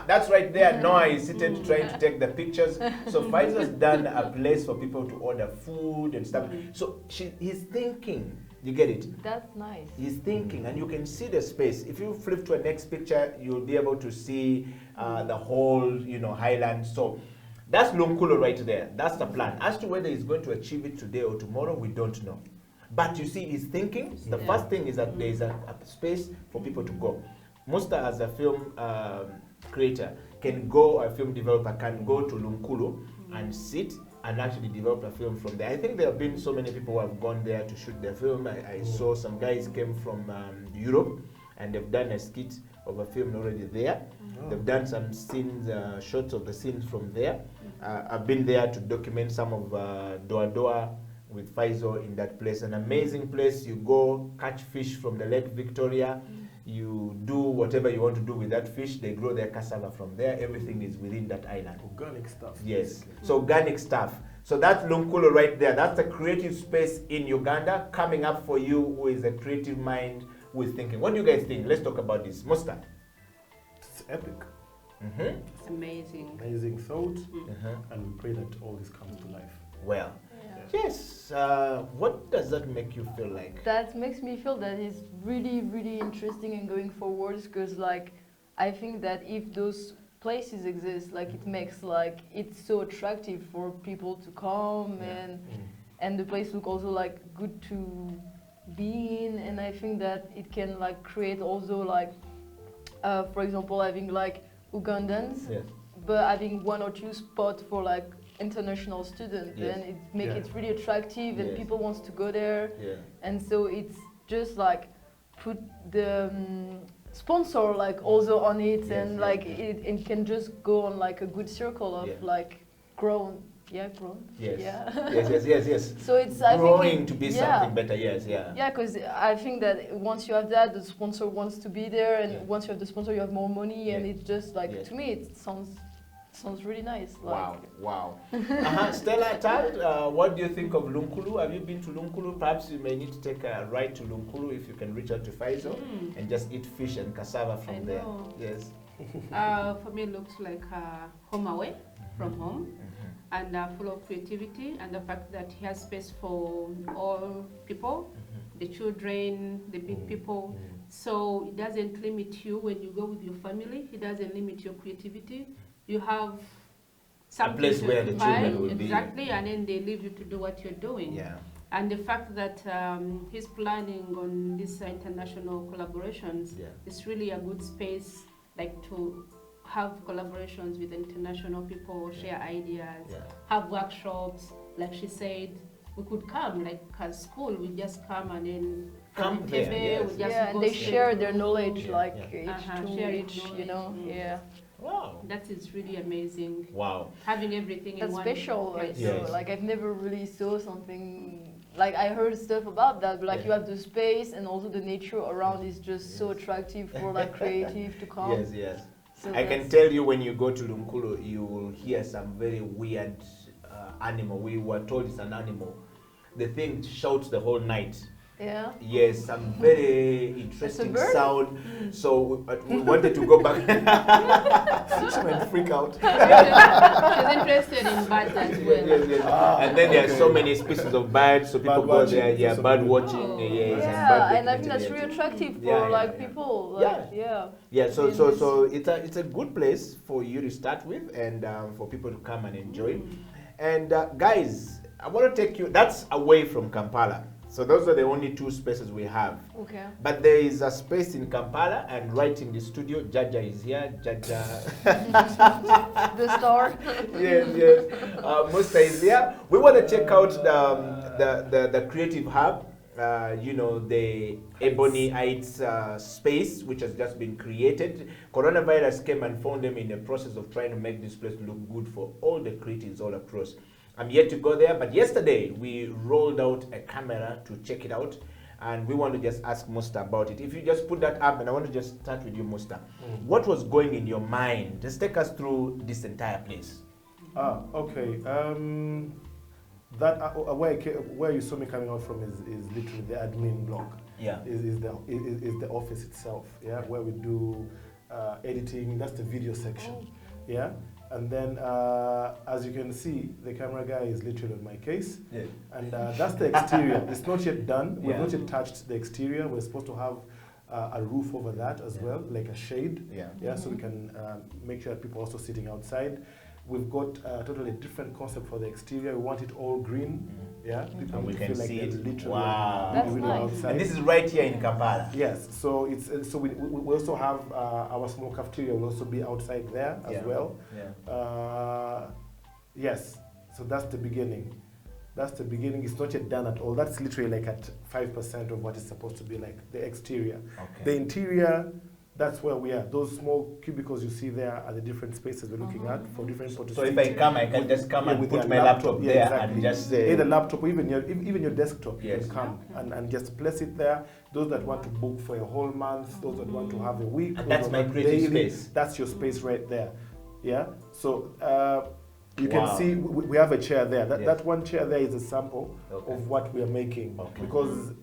that's right there, Noah is seated trying to take the pictures. So Pfizer's done a place for people to order food and stuff. So he's thinking, you get it? That's nice. He's thinking, and you can see the space. If you flip to a next picture, you'll be able to see the whole, highland. So that's Lunkulo right there. That's the plan. As to whether he's going to achieve it today or tomorrow, we don't know. But you see, he's thinking. The first thing is that there's a space for people to go. Musta, as a film creator, a film developer, can go to Lunkulu and sit and actually develop a film from there. I think there have been so many people who have gone there to shoot their film. I saw some guys came from Europe and they've done a skit of a film already there. They've done some scenes, shots of the scenes from there. I've been there to document some of Doa Doa with Pfizer in that place. An amazing place. You go catch fish from the Lake Victoria. You do whatever you want to do with that fish. They grow their cassava from there. Everything is within that island. Organic stuff. Yes. So organic stuff. So that's Lunkulo right there. That's a creative space in Uganda coming up for you who is a creative mind who is thinking. What do you guys think? Let's talk about this. Musta. It's epic. It's amazing. Amazing thought. And we pray that all this comes to life. Well. Yes. What does that make you feel like? That makes me feel that it's really, really interesting and going forwards, because I think that if those places exist, it makes it's so attractive for people to come and the place look also good to be in, and I think that it can create also for example having Ugandans, but having one or two spots for international students, then it makes it really attractive and people wants to go there, and so it's just put the sponsor also on it, and it can just go on a good circle of grown. Yes. So it's growing to be something better. Yeah, because I think that once you have that, the sponsor wants to be there, and once you have the sponsor, you have more money, and it's just to me it sounds really nice. Wow. Stella Atal, what do you think of Lunkulu? Have you been to Lunkulu? Perhaps you may need to take a ride to Lunkulu if you can reach out to Pfizer and just eat fish and cassava from there. Yes. For me, it looks like home away from home, and full of creativity, and the fact that he has space for all people, the children, the big people. So it doesn't limit you when you go with your family. It doesn't limit your creativity. You have something a place where the children will be. And then they leave you to do what you're doing. Yeah. And the fact that he's planning on these international collaborations, it's really a good space, to have collaborations with international people, share ideas, have workshops. Like she said, we could come, as school, we just come and then come there. And they share their knowledge, each to each, Wow. That is really amazing. Wow. Having everything that's in one special. place. I've never really saw something like I heard stuff about that, but like Yeah. you have the space and also the nature around is just so attractive for like creative to come. Yes, yes. So I can tell you when you go to Lunkulu, you will hear some very weird animal. We were told it's an animal. The thing shouts the whole night. Yeah. Yes, some very interesting bird? sound. So we wanted to go back. She might freak out. She's interested in birds as well. Yes, yes. And then there are so many species of birds, so people Bird go watching. there, yeah, So bird good. watching, Oh. yes, Yeah, and I bird think that's documentary, really yes. attractive for Yeah, yeah, like yeah. people. Like, yeah. Yeah, so And so this- so it's a good place for you to start with, and for people to come and enjoy. And guys, I want to take you. That's away from Kampala. So those are the only two spaces we have. Okay. But there is a space in Kampala, and right in the studio, Jaja is here. Jaja. The star. Yes, yes. Musta is here. We want to check out the Creative Hub. You know, the Ebony Heights space, which has just been created. Coronavirus came and found them in the process of trying to make this place look good for all the creatives all across. I'm yet to go there, but yesterday we rolled out a camera to check it out, and we want to just ask Musta about it. If you just put that up, and I want to just start with you, Musta. What was going in your mind? Just take us through this entire place. Okay. That where you saw me coming out from is literally the admin block. Yeah. Is the office itself. Yeah, where we do editing. That's the video section. Yeah. And then, as you can see, the camera guy is literally on my case. Yeah. And that's the exterior. It's not yet done. We've Yeah. not yet touched the exterior. We're supposed to have a roof over that as well, like a shade. Yeah. Yeah, so we can make sure that people are also sitting outside. We've got a totally different concept for the exterior. We want it all green. Yeah, people And we feel can like see they're it. literally Wow. That's really nice. outside. And this is right here in Kampala. Yes, so it's so we also have our small cafeteria will also be outside there as Yeah. well. Yeah. Yes, so that's the beginning. That's the beginning. It's not yet done at all. That's literally like at 5% of what it's supposed to be like, the exterior. Okay. The interior, that's where we are. Those small cubicles you see there are the different spaces we're looking at for different people to So if sit. I come, I can just come Yeah, and with put their my laptop yeah, there exactly. and just say. Either laptop or even your desktop, you Yes. can come and just place it there. Those that want to book for a whole month, those that want to have a week. And those that's that my want creative daily, space. That's your space right there. Yeah. So you Wow. can see we have a chair there. Yes. That one chair there is a sample Okay. of what we are making Okay. because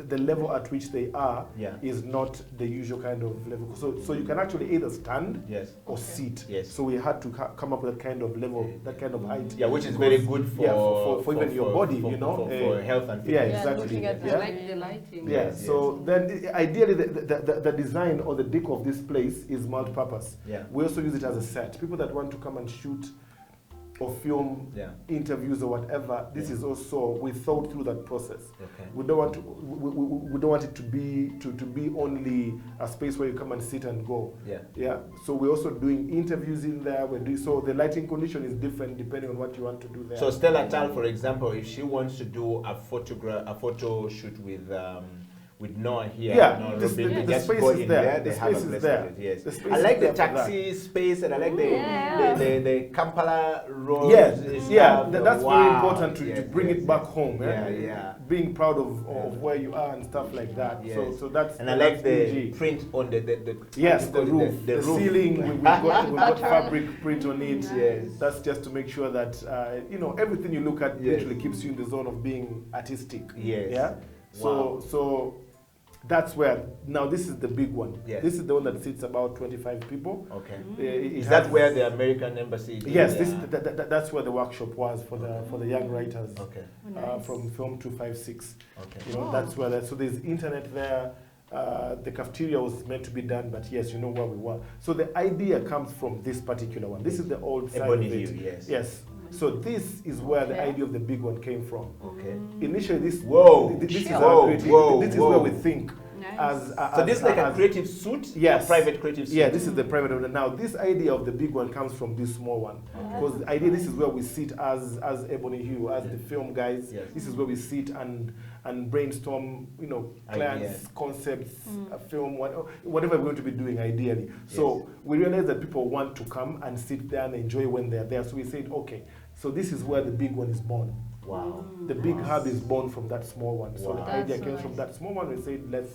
the level at which they are Yeah. is not the usual kind of level. So you can actually either stand Yes. or sit. Yes. So we had to come up with that kind of level, that kind of height. Yeah, which is Because- very good for, yeah, for even your body, for, you know, for health and yeah, fitness. exactly. looking at I Yeah. like the lighting. Yeah, Yes, so then ideally the design or the decor of this place is multi-purpose. Yeah. We also use it as a set. People that want to come and shoot or film Yeah. interviews or whatever, this Yeah. is also, we thought through that process. Okay. We don't want to, we don't want it to be only a space where you come and sit and go. Yeah. Yeah. So we're also doing interviews in there. We're doing, so the lighting condition is different depending on what you want to do there. So Stella Atal, for example, if she wants to do a photo shoot with NOA here, Yeah, no, the just space go is in there. there. The They have a space is place there. for it. Yes. The space I is like the there for that. taxi space, and I like Yeah. the Kampala road. Yes, stuff. that's very Wow. important to Yes, bring yes, it back yes. home. Yeah, yeah. Being proud of where you are and stuff like that. Yes. So that's And I like that's the PG. print on the Yes, what do the you call it? roof, the the roof. ceiling. We've got fabric print on it. Yes. That's just to make sure that everything you look at Yes. literally keeps you in the zone of being artistic. Yes. Yeah. Wow. So that's where now this is the big one. Yes. This is the one that seats about 25 people. Okay. It Is has- that where the American embassy is? Yes, Yeah. that's where the workshop was for the young writers. Okay. From Film 256. Okay. That's where so there's internet there. The cafeteria was meant to be done, but yes, you know where we were. So the idea comes from this particular one. This is the old side Ebony of it. View, yes. Yes. So this is where the Okay. idea of the big one came from. Okay. Initially, this Whoa. this is Whoa, our creative. whoa, this is whoa. where we think. Nice. So this is like a as- creative suit? Yes. A private creative suit? Yeah, this is the private one. Now, this idea of the big one comes from this small one. Because the idea, this is where we sit as Ebony Hue, as the film guys. Yes. This is where we sit and brainstorm, clients, Ideas. concepts, a film, whatever we're going to be doing ideally. So we realized that people want to come and sit there and enjoy when they're there. So we said, okay, So this is where the big one is born. Wow. The big hub is born from that small one. So the Wow. idea That's came nice. from that small one. We said, let's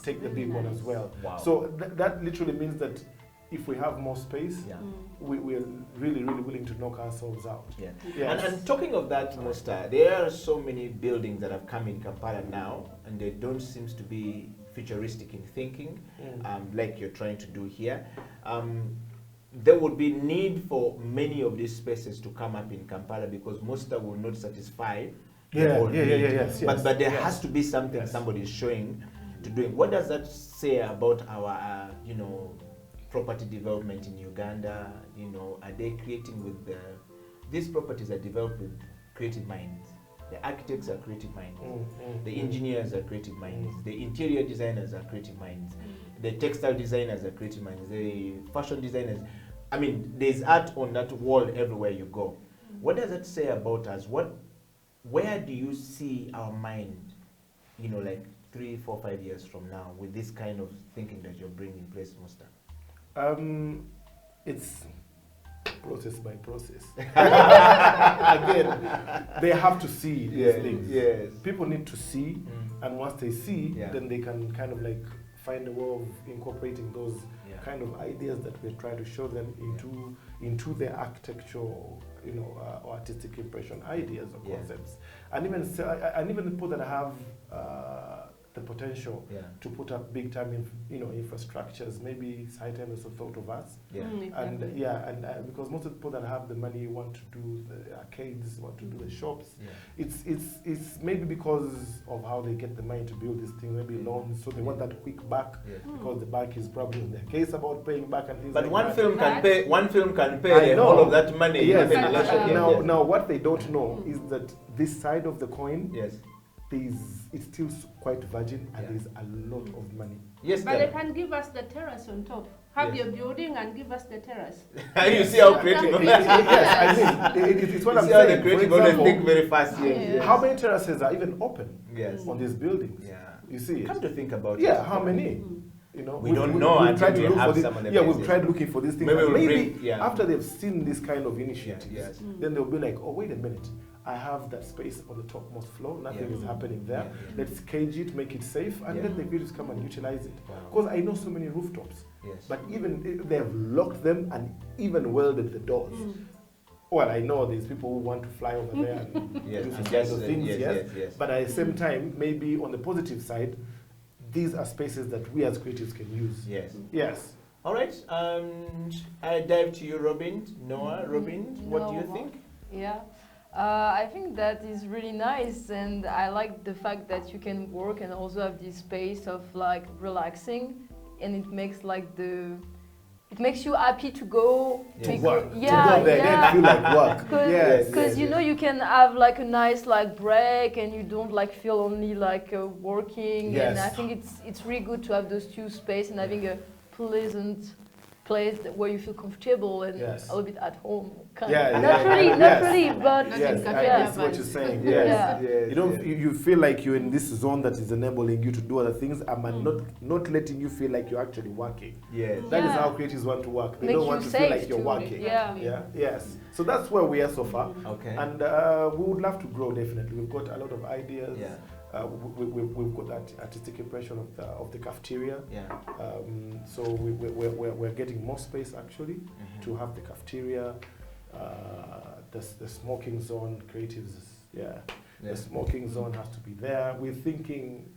take the very big one nice. as well. Wow. So that literally means that if we have more space, Yeah. we're really, really willing to knock ourselves out. Yeah. Yes. And talking of that, Musta, there are so many buildings that have come in Kampala now, and they don't seem to be futuristic in thinking, like you're trying to do here. There would be need for many of these spaces to come up in Kampala because Musta will not satisfy the whole need. Yes. But there yes. has to be something Yes. somebody is showing to doing. What does that say about our, property development in Uganda? Are they creating with these properties are developed with creative minds? The architects are creative minds. The engineers are creative minds. The interior designers are creative minds. The textile designers are creative minds. The fashion designers. I mean, there's art on that wall everywhere you go. What does that say about us? Where do you see our mind, like 3, 4, 5 years from now with this kind of thinking that you're bringing in place, Musta? It's process by process. Again, they have to see these things. Yes. People need to see, and once they see, then they can kind of like find a way of incorporating those kind of ideas that we're trying to show them into their architectural, or artistic impression ideas or concepts, and even people that have the potential to put up big time infrastructures. Maybe it's high time also thought of us. And because most of the people that have the money want to do the arcades, want to do the shops. It's maybe because of how they get the money to build this thing, maybe loans, so they want that quick back because the bank is probably in their case about paying back and things But like one that. film can pay all of that money. Yes. Yes. Now what they don't know is that this side of the coin, Yes. it's still quite virgin and there's a lot of money. Yes. But they can give us the terrace on top. Have Yes. your building and give us the terrace. You see how creative. Yes, I mean, it's what You I'm see how saying. the creative For always example, think very fast. Yes. how many terraces are even open Yes. on these buildings? Yeah. You see it? Come to think about it. Yeah, how many? We don't know we've until tried to we look have for some of the we've places. tried looking for these things. Maybe and we'll maybe bring- after they've seen this kind of initiatives, Yes. then they'll be like, oh, wait a minute. I have that space on the topmost floor. Nothing is happening there. Let's cage it, make it safe, and let the creatives come and utilize it. Wow. Because I know so many rooftops, Yes. but even they've locked them and even welded the doors. Well, I know there's people who want to fly over there and Yes. do some And kind just, of things, yes. But at the same time, maybe on the positive side, these are spaces that we as creatives can use. Yes. Yes. All right. I dive to you, Robin. Noah, Robin, what do you Noah. think? Yeah. I think that is really nice, and I like the fact that you can work and also have this space of like relaxing, and it makes it makes you happy to go To work. Yeah, to go there, then feel like work. Because you can have like a nice like break, and you don't like feel only like working. Yes. And I think it's really good to have those two space and having a pleasant place where you feel comfortable and Yes. a little bit at home. Kind Yeah, of. yeah, Not really, yeah. not Yes. really, but Yes, Yeah. I see what you're saying. Yeah. Yes. Yes. You don't. You feel like you're in this zone that is enabling you to do other things, and not letting you feel like you're actually working. Yes. That is Yeah. how creatives want to work. They Makes don't you want to feel safe like you're too. working. Yeah. Yeah. Yes. So that's where we are so far, Okay. and we would love to grow. Definitely, we've got a lot of ideas. Yeah. We've got that artistic impression of the cafeteria. Yeah. So we're getting more space actually to have the cafeteria, the smoking zone, creatives. The smoking zone has to be there. We're thinking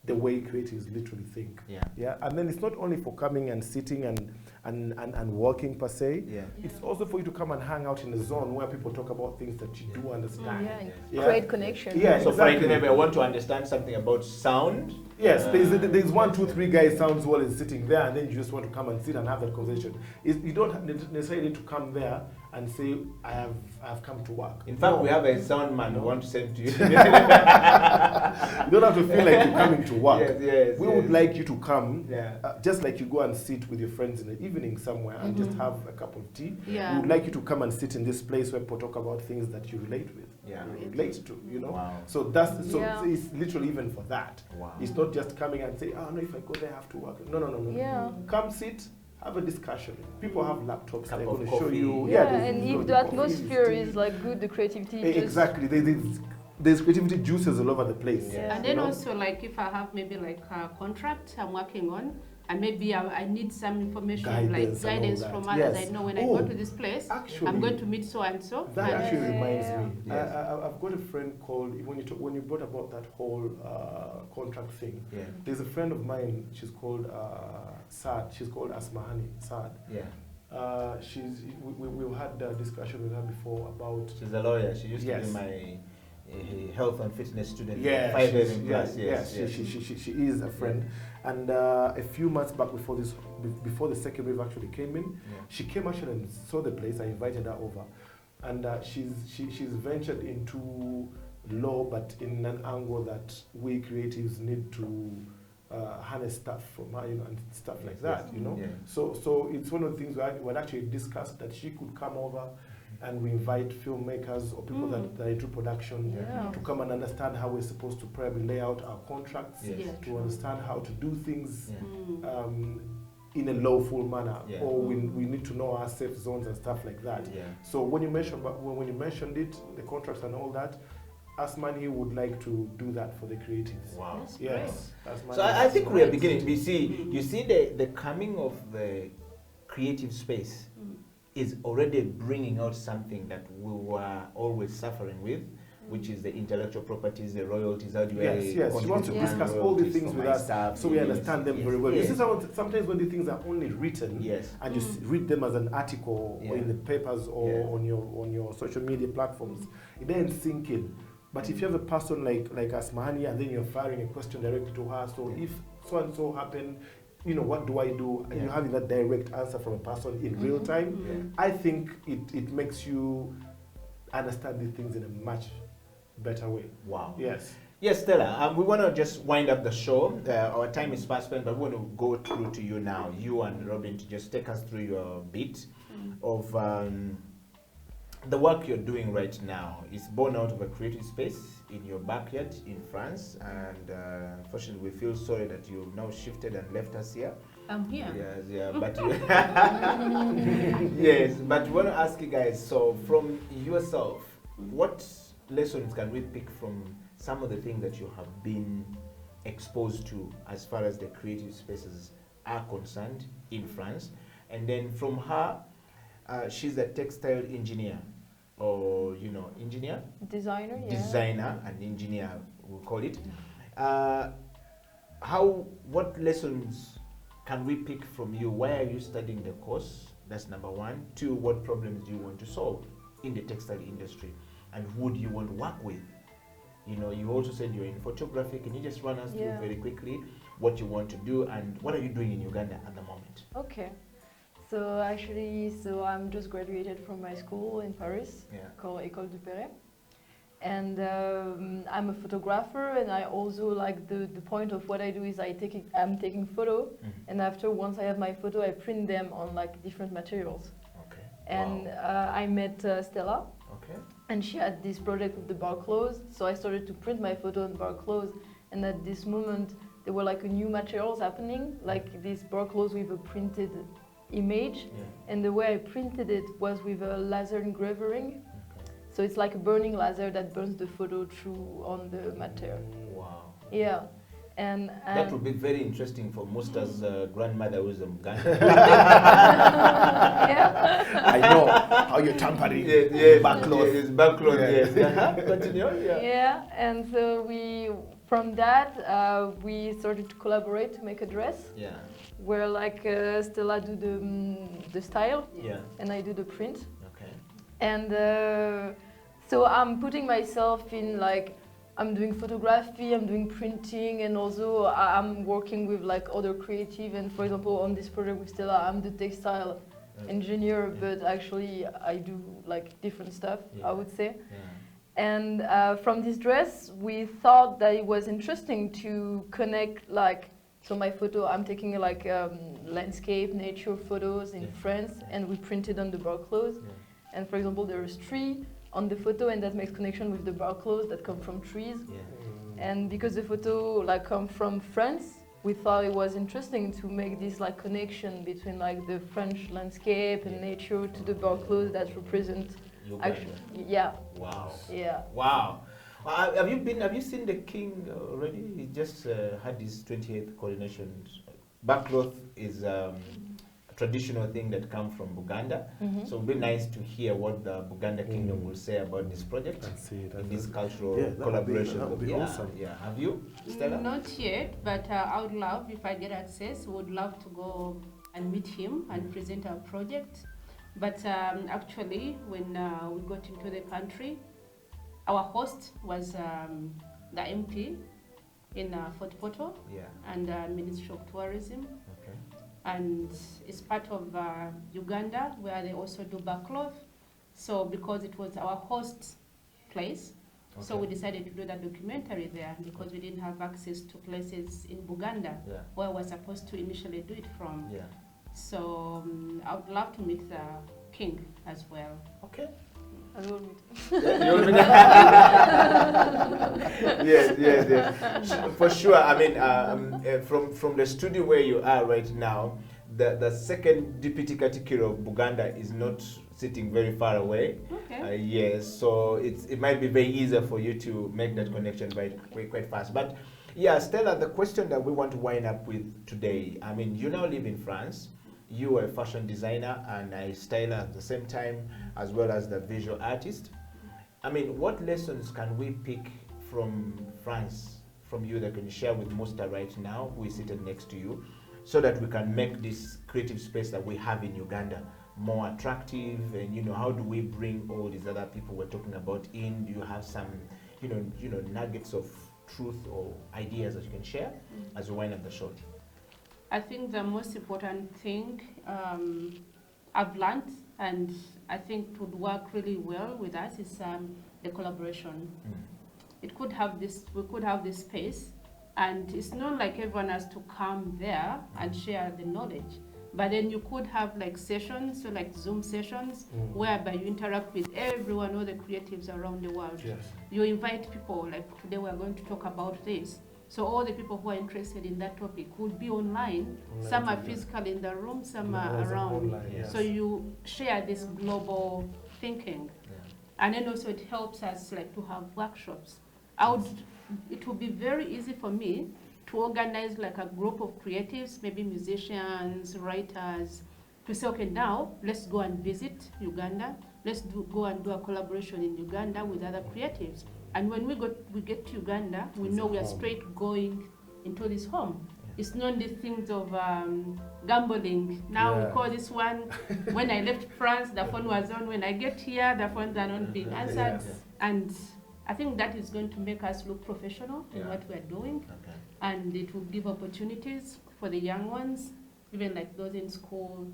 the way creatives literally think. Yeah. And then it's not only for coming and sitting and working per se. Yeah. It's also for you to come and hang out in a zone where people talk about things that you do understand. Yeah, and Yeah. create connection. Yeah. So, for Exactly. example, I want to understand something about sound. Yes, there's 1, 2, 3 guys sounds well is sitting there, and then you just want to come and sit and have that conversation. You don't necessarily need to come there and say I have come to work. In fact, No. we have a sound man who want to send to you. You don't have to feel like you're coming to work. Yes, We would like you to come, Yeah. just like you go and sit with your friends in the evening somewhere and just have a cup of tea. Yeah. We would like you to come and sit in this place where people talk about things that you relate with. Yeah. You relate to, you know. Wow. So Yeah. it's literally even for that. Wow. It's not just coming and say, oh no, if I go there I have to work. No. Yeah. Come sit, have a discussion. People have laptops, Cup they're of going to show coffee. you. Yeah, there's and gonna if be the coffee, atmosphere tea. is like good, the creativity just Exactly. There's creativity juices all over the place. Yeah. And then also, like, if I have maybe like a contract I'm working on, and maybe I need some information, Guidance like and all guidance that. from others. Yes. I know when I Oh, go to this place, actually, I'm going to meet so and so. That and- actually reminds Yeah. me. Yes. I've got a friend called, when you brought about that whole contract thing, Yeah. there's a friend of mine, she's called Saad, she's called Asmahani Saad. Yeah. We've had a discussion with her before about, She's a lawyer. She used Yes. to be my health and fitness student. yeah, 5 years she's- in yeah, class. yeah, Yes. yes. she is a friend. And a few months back before the second wave actually came in, Yeah. she came actually and saw the place. I invited her over, and she's ventured into law, but in an angle that we creatives need to harness stuff from her, and stuff like that, Yeah. So it's one of the things we had actually discussed, that she could come over, and we invite filmmakers or people that do production Yeah. to come and understand how we're supposed to probably lay out our contracts, Yes. Yeah. to understand how to do things Yeah. in a lawful manner, Yeah. or we need to know our safe zones and stuff like that. Yeah. So when you mentioned it, the contracts and all that, Asmani would like to do that for the creatives. Wow. That's Yes. Asmani So I think is we are right. beginning. You see the coming of the creative space is already bringing out something that we were always suffering with, which is the intellectual properties, the royalties. How do Yes, I yes. She wants to contribute discuss my all the royalties things for with my us, stuff? so we Yes, understand them yes, very well. yes. You see, sometimes when the things are only written, Yes. and you read them as an article or Yeah. in the papers or Yeah. on your social media platforms, it doesn't sink in. But if you have a person like Asmani, and then you're firing a question directly to her, so if so and so happened, what do I do? And you're having that direct answer from a person in real time. Yeah. I think it makes you understand these things in a much better way. Wow. Yes. Yes, Stella, we want to just wind up the show. Our time is fast spent, but we want to go through to you now, you and Robin, to just take us through your bit of the work you're doing right now. It's born out of a creative space in your backyard in France, and unfortunately, we feel sorry that you've now shifted and left us here. I'm here. Yes, yeah, but yes, but we want to ask you guys. So, from yourself, what lessons can we pick from some of the things that you have been exposed to as far as the creative spaces are concerned in France? And then from her, she's a textile engineer, or engineer, designer, yeah. designer, and engineer, we'll call it. What lessons can we pick from you? Why are you studying the course? That's number one. Two, what problems do you want to solve in the textile industry? And who do you want to work with? You also said you're in photography. Can you just run us through very quickly what you want to do, and what are you doing in Uganda at the moment? Okay. So actually, I'm just graduated from my school in Paris, called École du Perret. And I'm a photographer, and I also like the point of what I do is I'm taking photo, and after once I have my photo, I print them on like different materials. Okay. And I met Stella, Okay. and she had this project with the bar clothes, so I started to print my photo on bar clothes, and at this moment there were like new materials happening, like this bar clothes with a printed image, and the way I printed it was with a laser engraving. So it's like a burning laser that burns the photo through on the material. Wow. Yeah. And That would be very interesting for Musta's grandmother, who is a Muganda. yeah. I know how you're tampering. Yes, Backcloth. yes, backcloth, Yeah. yes. Continue, Yeah, and so from that, we started to collaborate to make a dress. Yeah. Where like Stella do the style, Yeah. and I do the print. Okay. And so I'm putting myself in like, I'm doing photography, I'm doing printing, and also I'm working with like other creative. And for example, on this project with Stella, I'm the textile engineer, but actually I do like different stuff, I would say. And from this dress, we thought that it was interesting to connect like, so my photo, I'm taking like landscape, nature photos in France, and we printed on the bar clothes. And for example, there is tree on the photo, and that makes connection with the bar clothes that come from trees. And because the photo like come from France, we thought it was interesting to make this like connection between like the French landscape and nature to the barcode that represent actually, yeah. Wow. Yeah. Wow. Have you seen the king already? He just had his 28th coronation. Backcloth is a traditional thing that comes from Buganda. So it would be nice to hear what the Buganda Kingdom will say about this project in this cultural collaboration. That would be awesome. Yeah. Have you, Stella? Not yet, but I would love, if I get access, would love to go and meet him and present our project. But actually, when we got into the country, our host was the MP in Fort Portal and Ministry of Tourism. Okay. And it's part of Uganda, where they also do backcloth. So because it was our host place, so we decided to do that documentary there because we didn't have access to places in Buganda where we were supposed to initially do it from. So I would love to meet the king as well. Okay. I will meet. Yes. For sure. I mean, from the studio where you are right now, the second deputy category of Buganda is not sitting very far away. Okay. Yes, so it might be very easy for you to make that connection quite fast. But yeah, Stella, the question that we want to wind up with today, I mean, you now live in France. You are a fashion designer and a styler at the same time, as well as the visual artist. I mean, what lessons can we pick from France, from you, that can share with Musta right now, who is sitting next to you, so that we can make this creative space that we have in Uganda more attractive? And, you know, how do we bring all these other people we're talking about in? Do you have some, you know, nuggets of truth or ideas that you can share as we wind up the show? I think the most important thing I've learned, and I think would work really well with us, is the collaboration. We could have this space, and it's not like everyone has to come there and share the knowledge. But then you could have like sessions, so like Zoom sessions, whereby you interact with everyone, all the creatives around the world. You invite people, like today we're going to talk about this. So all the people who are interested in that topic would be online. Some are physically in the room, some are around. Online, So you share this global thinking. And then also it helps us like to have workshops. It would be very easy for me to organize like a group of creatives, maybe musicians, writers, to say, okay, now let's go and visit Uganda. Let's go and do a collaboration in Uganda with other creatives. And when we get to Uganda, we know we are straight going into this home. It's not the things of gambling. Now we call this one, when I left France, the phone was on. When I get here, the phones are not being answered. And I think that is going to make us look professional in what we are doing. And it will give opportunities for the young ones, even like those in school,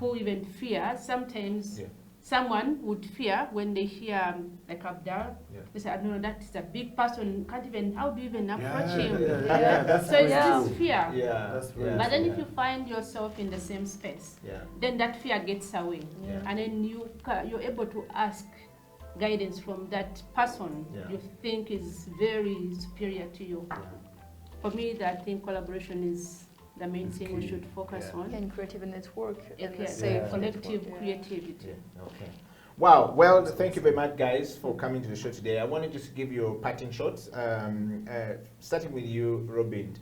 who even fear. Sometimes someone would fear when they hear like Abdul. They say, no, that is a big person. Can't even, how do you even approach him? So it's this fear. But then if you find yourself in the same space, then that fear gets away. And then you're able to ask guidance from that person you think is very superior to you. For me, I think collaboration is the main thing we should focus on. And creative network. Collective creativity. Okay. Wow. Well, thank you very much, guys, for coming to the show today. I wanted to give you a parting shots. Starting with you, Robin.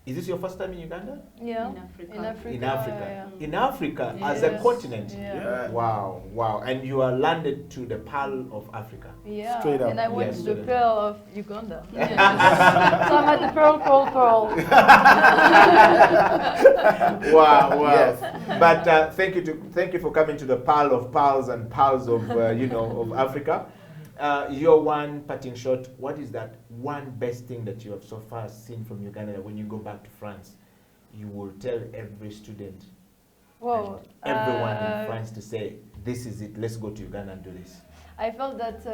Is this your first time in Uganda? Yeah. In Africa. In Africa. In Africa as a continent. Wow. And you are landed to the Pearl of Africa. Yeah. Straight up. And I went to the Yes. Pearl of Uganda. So I'm at the Pearl. Wow. Yes. But thank you for coming to the Pearl of Pearls and Pearls of of Africa. Your one parting shot, what is that one best thing that you have so far seen from Uganda that when you go back to France, you will tell every student, and everyone in France to say, this is it, let's go to Uganda and do this? I felt that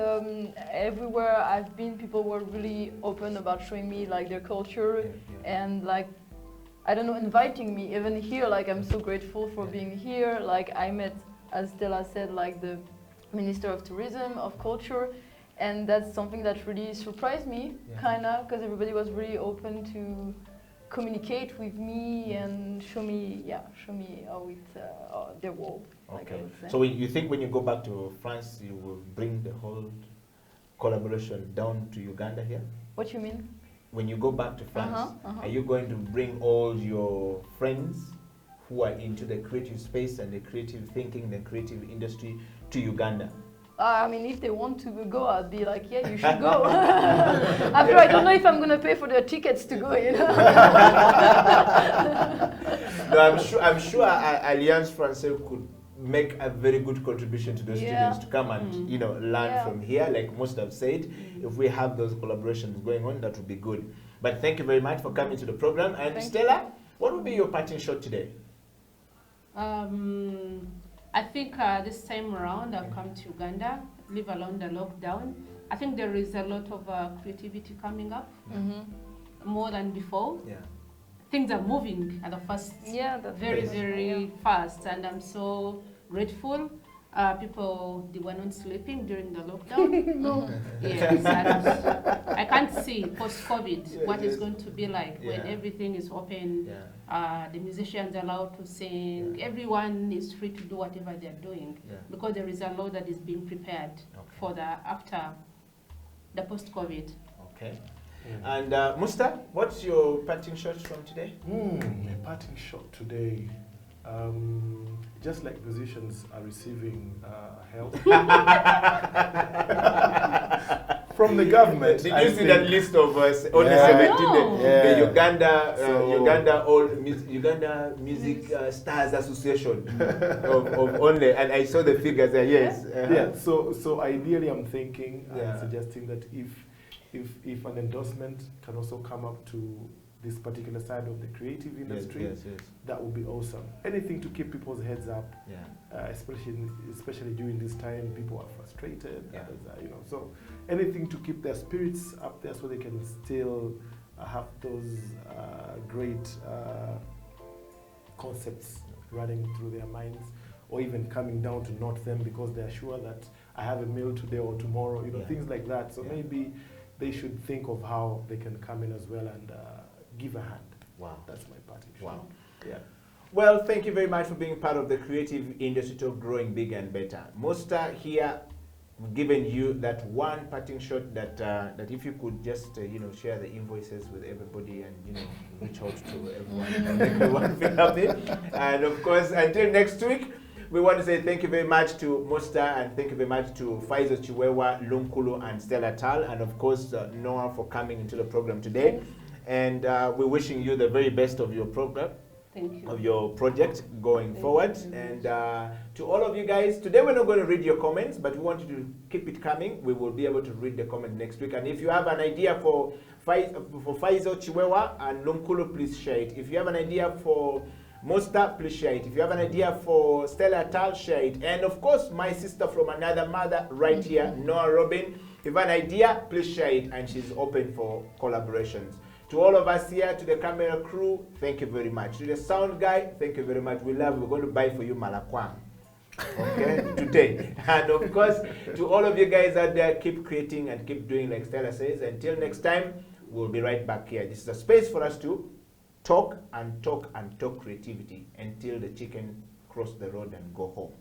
everywhere I've been, people were really open about showing me like their culture and like, I don't know, inviting me. Even here, like I'm so grateful for being here. Like I met, as Stella said, like the Minister of Tourism, of Culture, And that's something that really surprised me, Yeah. kinda, because everybody was really open to communicate with me and show me how their world. Like I Okay. would say. So you think when you go back to France, you will bring the whole collaboration down to Uganda here? What you mean? When you go back to France, Uh-huh. are you going to bring all your friends who are into the creative space and the creative thinking, the creative industry to Uganda? I mean, if they want to go, I'd be like, yeah, you should go. After, I don't know if I'm gonna pay for their tickets to go. You know. No, I'm sure Alliance Française could make a very good contribution to those Yeah. students to come and learn Yeah. from here. Like most have said, if we have those collaborations going on, that would be good. But thank you very much for coming to the program. And Thank Stella, what would be your parting shot today? I think this time around I've come to Uganda, live along the lockdown. I think there is a lot of creativity coming up, more than before. Yeah. Things are moving at a fast, Yeah, that's very fast, and I'm so grateful. People, they were not sleeping during the lockdown. No. Yes, and I can't see post-COVID what it's going to be like when Yeah. everything is open. Yeah. The musicians are allowed to sing. Yeah. Everyone is free to do whatever they're doing Yeah. because there is a law that is being prepared for the after the post-COVID. Okay. And Musta, what's your parting shot from today? My parting shot today. Just like musicians are receiving help from the government. Did I you see think- that list of only Yeah. 17 No. the Uganda So- Uganda Music Stars Association of only, and I saw the figures there. Yes. Yeah. So ideally, I'm thinking Yeah. and suggesting that if an endorsement can also come up to this particular side of the creative industry, Yes. that would be awesome. Anything to keep people's heads up. Yeah. Especially during this time, people are frustrated. Yeah. Others are, so anything to keep their spirits up there so they can still have those great concepts running through their minds, or even coming down to note them because they're sure that I have a meal today or tomorrow, Yeah. things like that. So Yeah. maybe they should think of how they can come in as well and give a hand. Wow. That's my parting shot. Wow. Yeah. Well, thank you very much for being part of the creative industry talk, growing bigger and better. Musta here, giving you that one parting shot that if you could just share the invoices with everybody and reach out to everyone and make everyone feel happy. And of course, until next week, we want to say thank you very much to Musta and thank you very much to Faizo Chiwewa, Lunkulu, and Stella Atal, and of course NOA for coming into the program today. And we're wishing you the very best of your program. Thank you. Of your project going forward. And to all of you guys, today we're not going to read your comments, but we want you to keep it coming. We will be able to read the comment next week. And if you have an idea for Faizo Chiwewa and Lunkulu, please share it. If you have an idea for Musta, please share it. If you have an idea for Stella Atal, share it. And of course, my sister from another mother right here, Noah Robin. If you have an idea, please share it. And she's open for collaborations. To all of us here, to the camera crew, thank you very much. To the sound guy, thank you very much. We love you. We're going to buy for you malakwang. Okay, today. And of course, to all of you guys out there, keep creating and keep doing like Stella says. Until next time, we'll be right back here. This is a space for us to talk and talk and talk creativity until the chicken cross the road and go home.